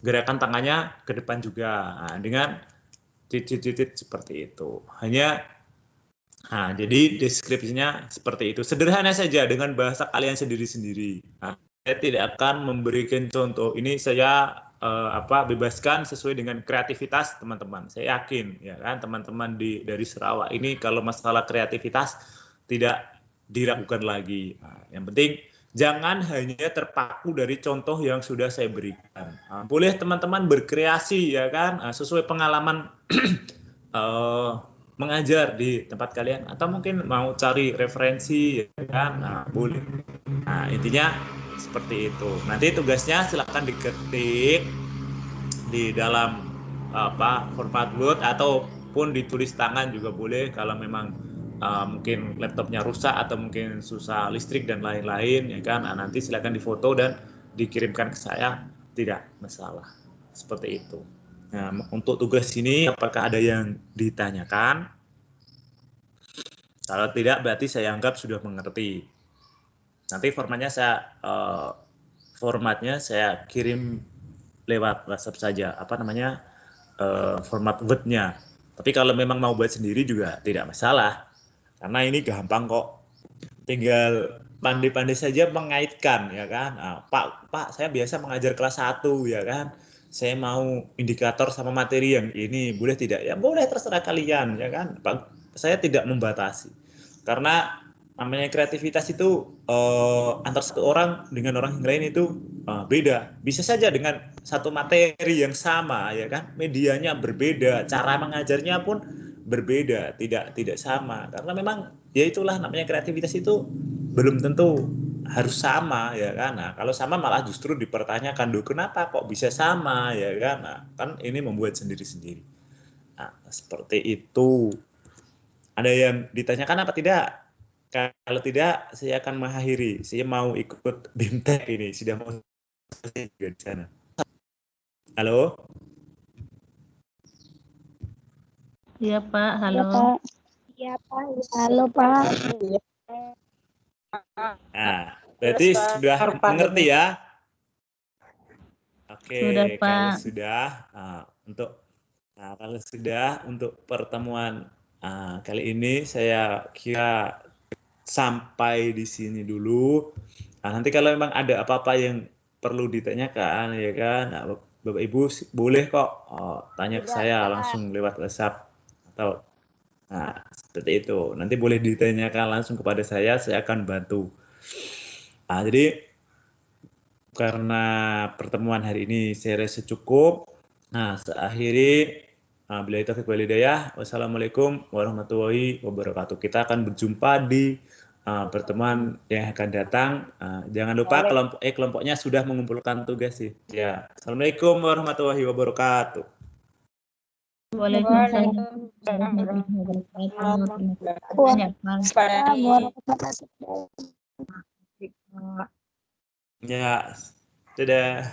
gerakan tangannya ke depan juga, dengan cuit seperti itu. Jadi deskripsinya seperti itu. Sederhana saja dengan bahasa kalian sendiri-sendiri. Saya tidak akan memberikan contoh. Ini saya bebaskan sesuai dengan kreativitas teman-teman. Saya yakin, ya kan, teman-teman dari Sarawak ini kalau masalah kreativitas tidak diragukan lagi. Yang penting jangan hanya terpaku dari contoh yang sudah saya berikan. Boleh teman-teman berkreasi, ya kan, sesuai pengalaman mengajar di tempat kalian, atau mungkin mau cari referensi, ya kan, boleh. Intinya seperti itu. Nanti tugasnya silakan diketik di dalam format Word ataupun ditulis tangan juga boleh kalau memang mungkin laptopnya rusak atau mungkin susah listrik dan lain-lain, ya kan. Nanti silakan difoto dan dikirimkan ke saya, tidak masalah. Seperti itu. Nah, untuk tugas ini apakah ada yang ditanyakan? Kalau tidak berarti saya anggap sudah mengerti. Nanti formatnya saya kirim lewat WhatsApp saja, format Word-nya. Tapi kalau memang mau buat sendiri juga tidak masalah, karena ini gampang kok. Tinggal pandai-pandai saja mengaitkan, ya kan. Pak, saya biasa mengajar kelas 1, ya kan. Saya mau indikator sama materi yang ini, boleh tidak? Ya boleh, terserah kalian, ya kan. Saya tidak membatasi. Karena namanya kreativitas itu antar satu orang dengan orang yang lain itu beda. Bisa saja dengan satu materi yang sama, ya kan, medianya berbeda, cara mengajarnya pun berbeda, tidak sama. Karena memang ya itulah namanya kreativitas, itu belum tentu harus sama, ya kan. Nah, kalau sama malah justru dipertanyakan, loh kenapa kok bisa sama, ya kan. Nah, kan ini membuat sendiri-sendiri. Nah, seperti itu. Ada yang ditanyakan apa tidak? Kalau tidak, saya akan mengakhiri. Saya mau ikut BIMTEK ini, sudah mau selesai juga di sana. Halo? Iya, Pak. Halo. Iya, Pak. Halo, Pak. Nah, berarti sudah mengerti ya? Oke, Sudah, Pak. Kalau sudah untuk pertemuan kali ini saya kira sampai di sini dulu. Nanti kalau memang ada apa-apa yang perlu ditanyakan, ya kan, Bapak Ibu boleh kok tanya ke saya langsung lewat WhatsApp atau seperti itu. Nanti boleh ditanyakan langsung kepada saya akan bantu. Jadi karena pertemuan hari ini saya rasa cukup. Saya akhiri. Billahi taufiq wal hidayah. Wassalamualaikum warahmatullahi wabarakatuh. Kita akan berjumpa di pertemuan yang akan datang. Jangan lupa kelompoknya sudah mengumpulkan tugas sih. Ya. Assalamualaikum warahmatullahi wabarakatuh. Waalaikumsalam warahmatullahi wabarakatuh. Terima kasih banyak, Pak. Ya, dadah.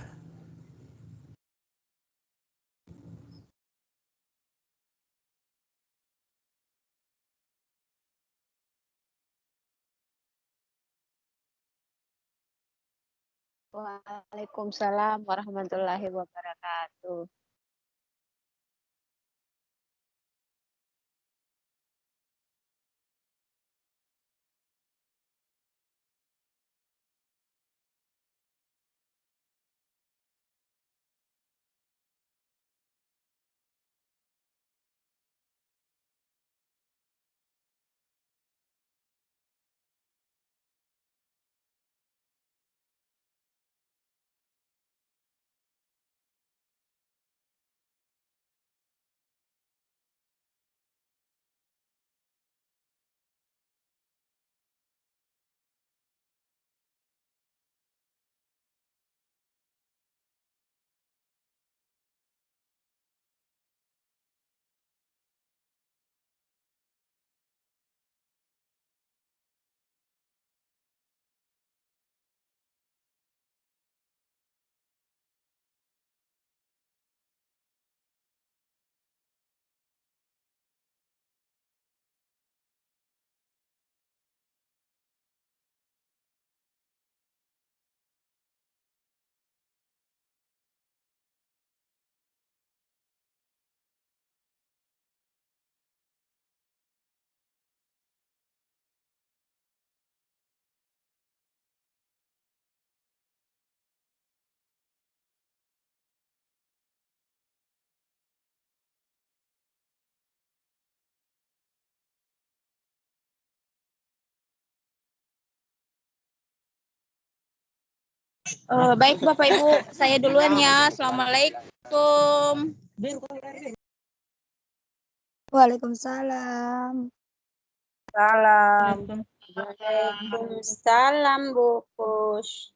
Waalaikumsalam warahmatullahi wabarakatuh. Baik Bapak Ibu, saya duluan ya. Assalamualaikum. Waalaikumsalam. Salam. Waalaikumsalam Bu Pus.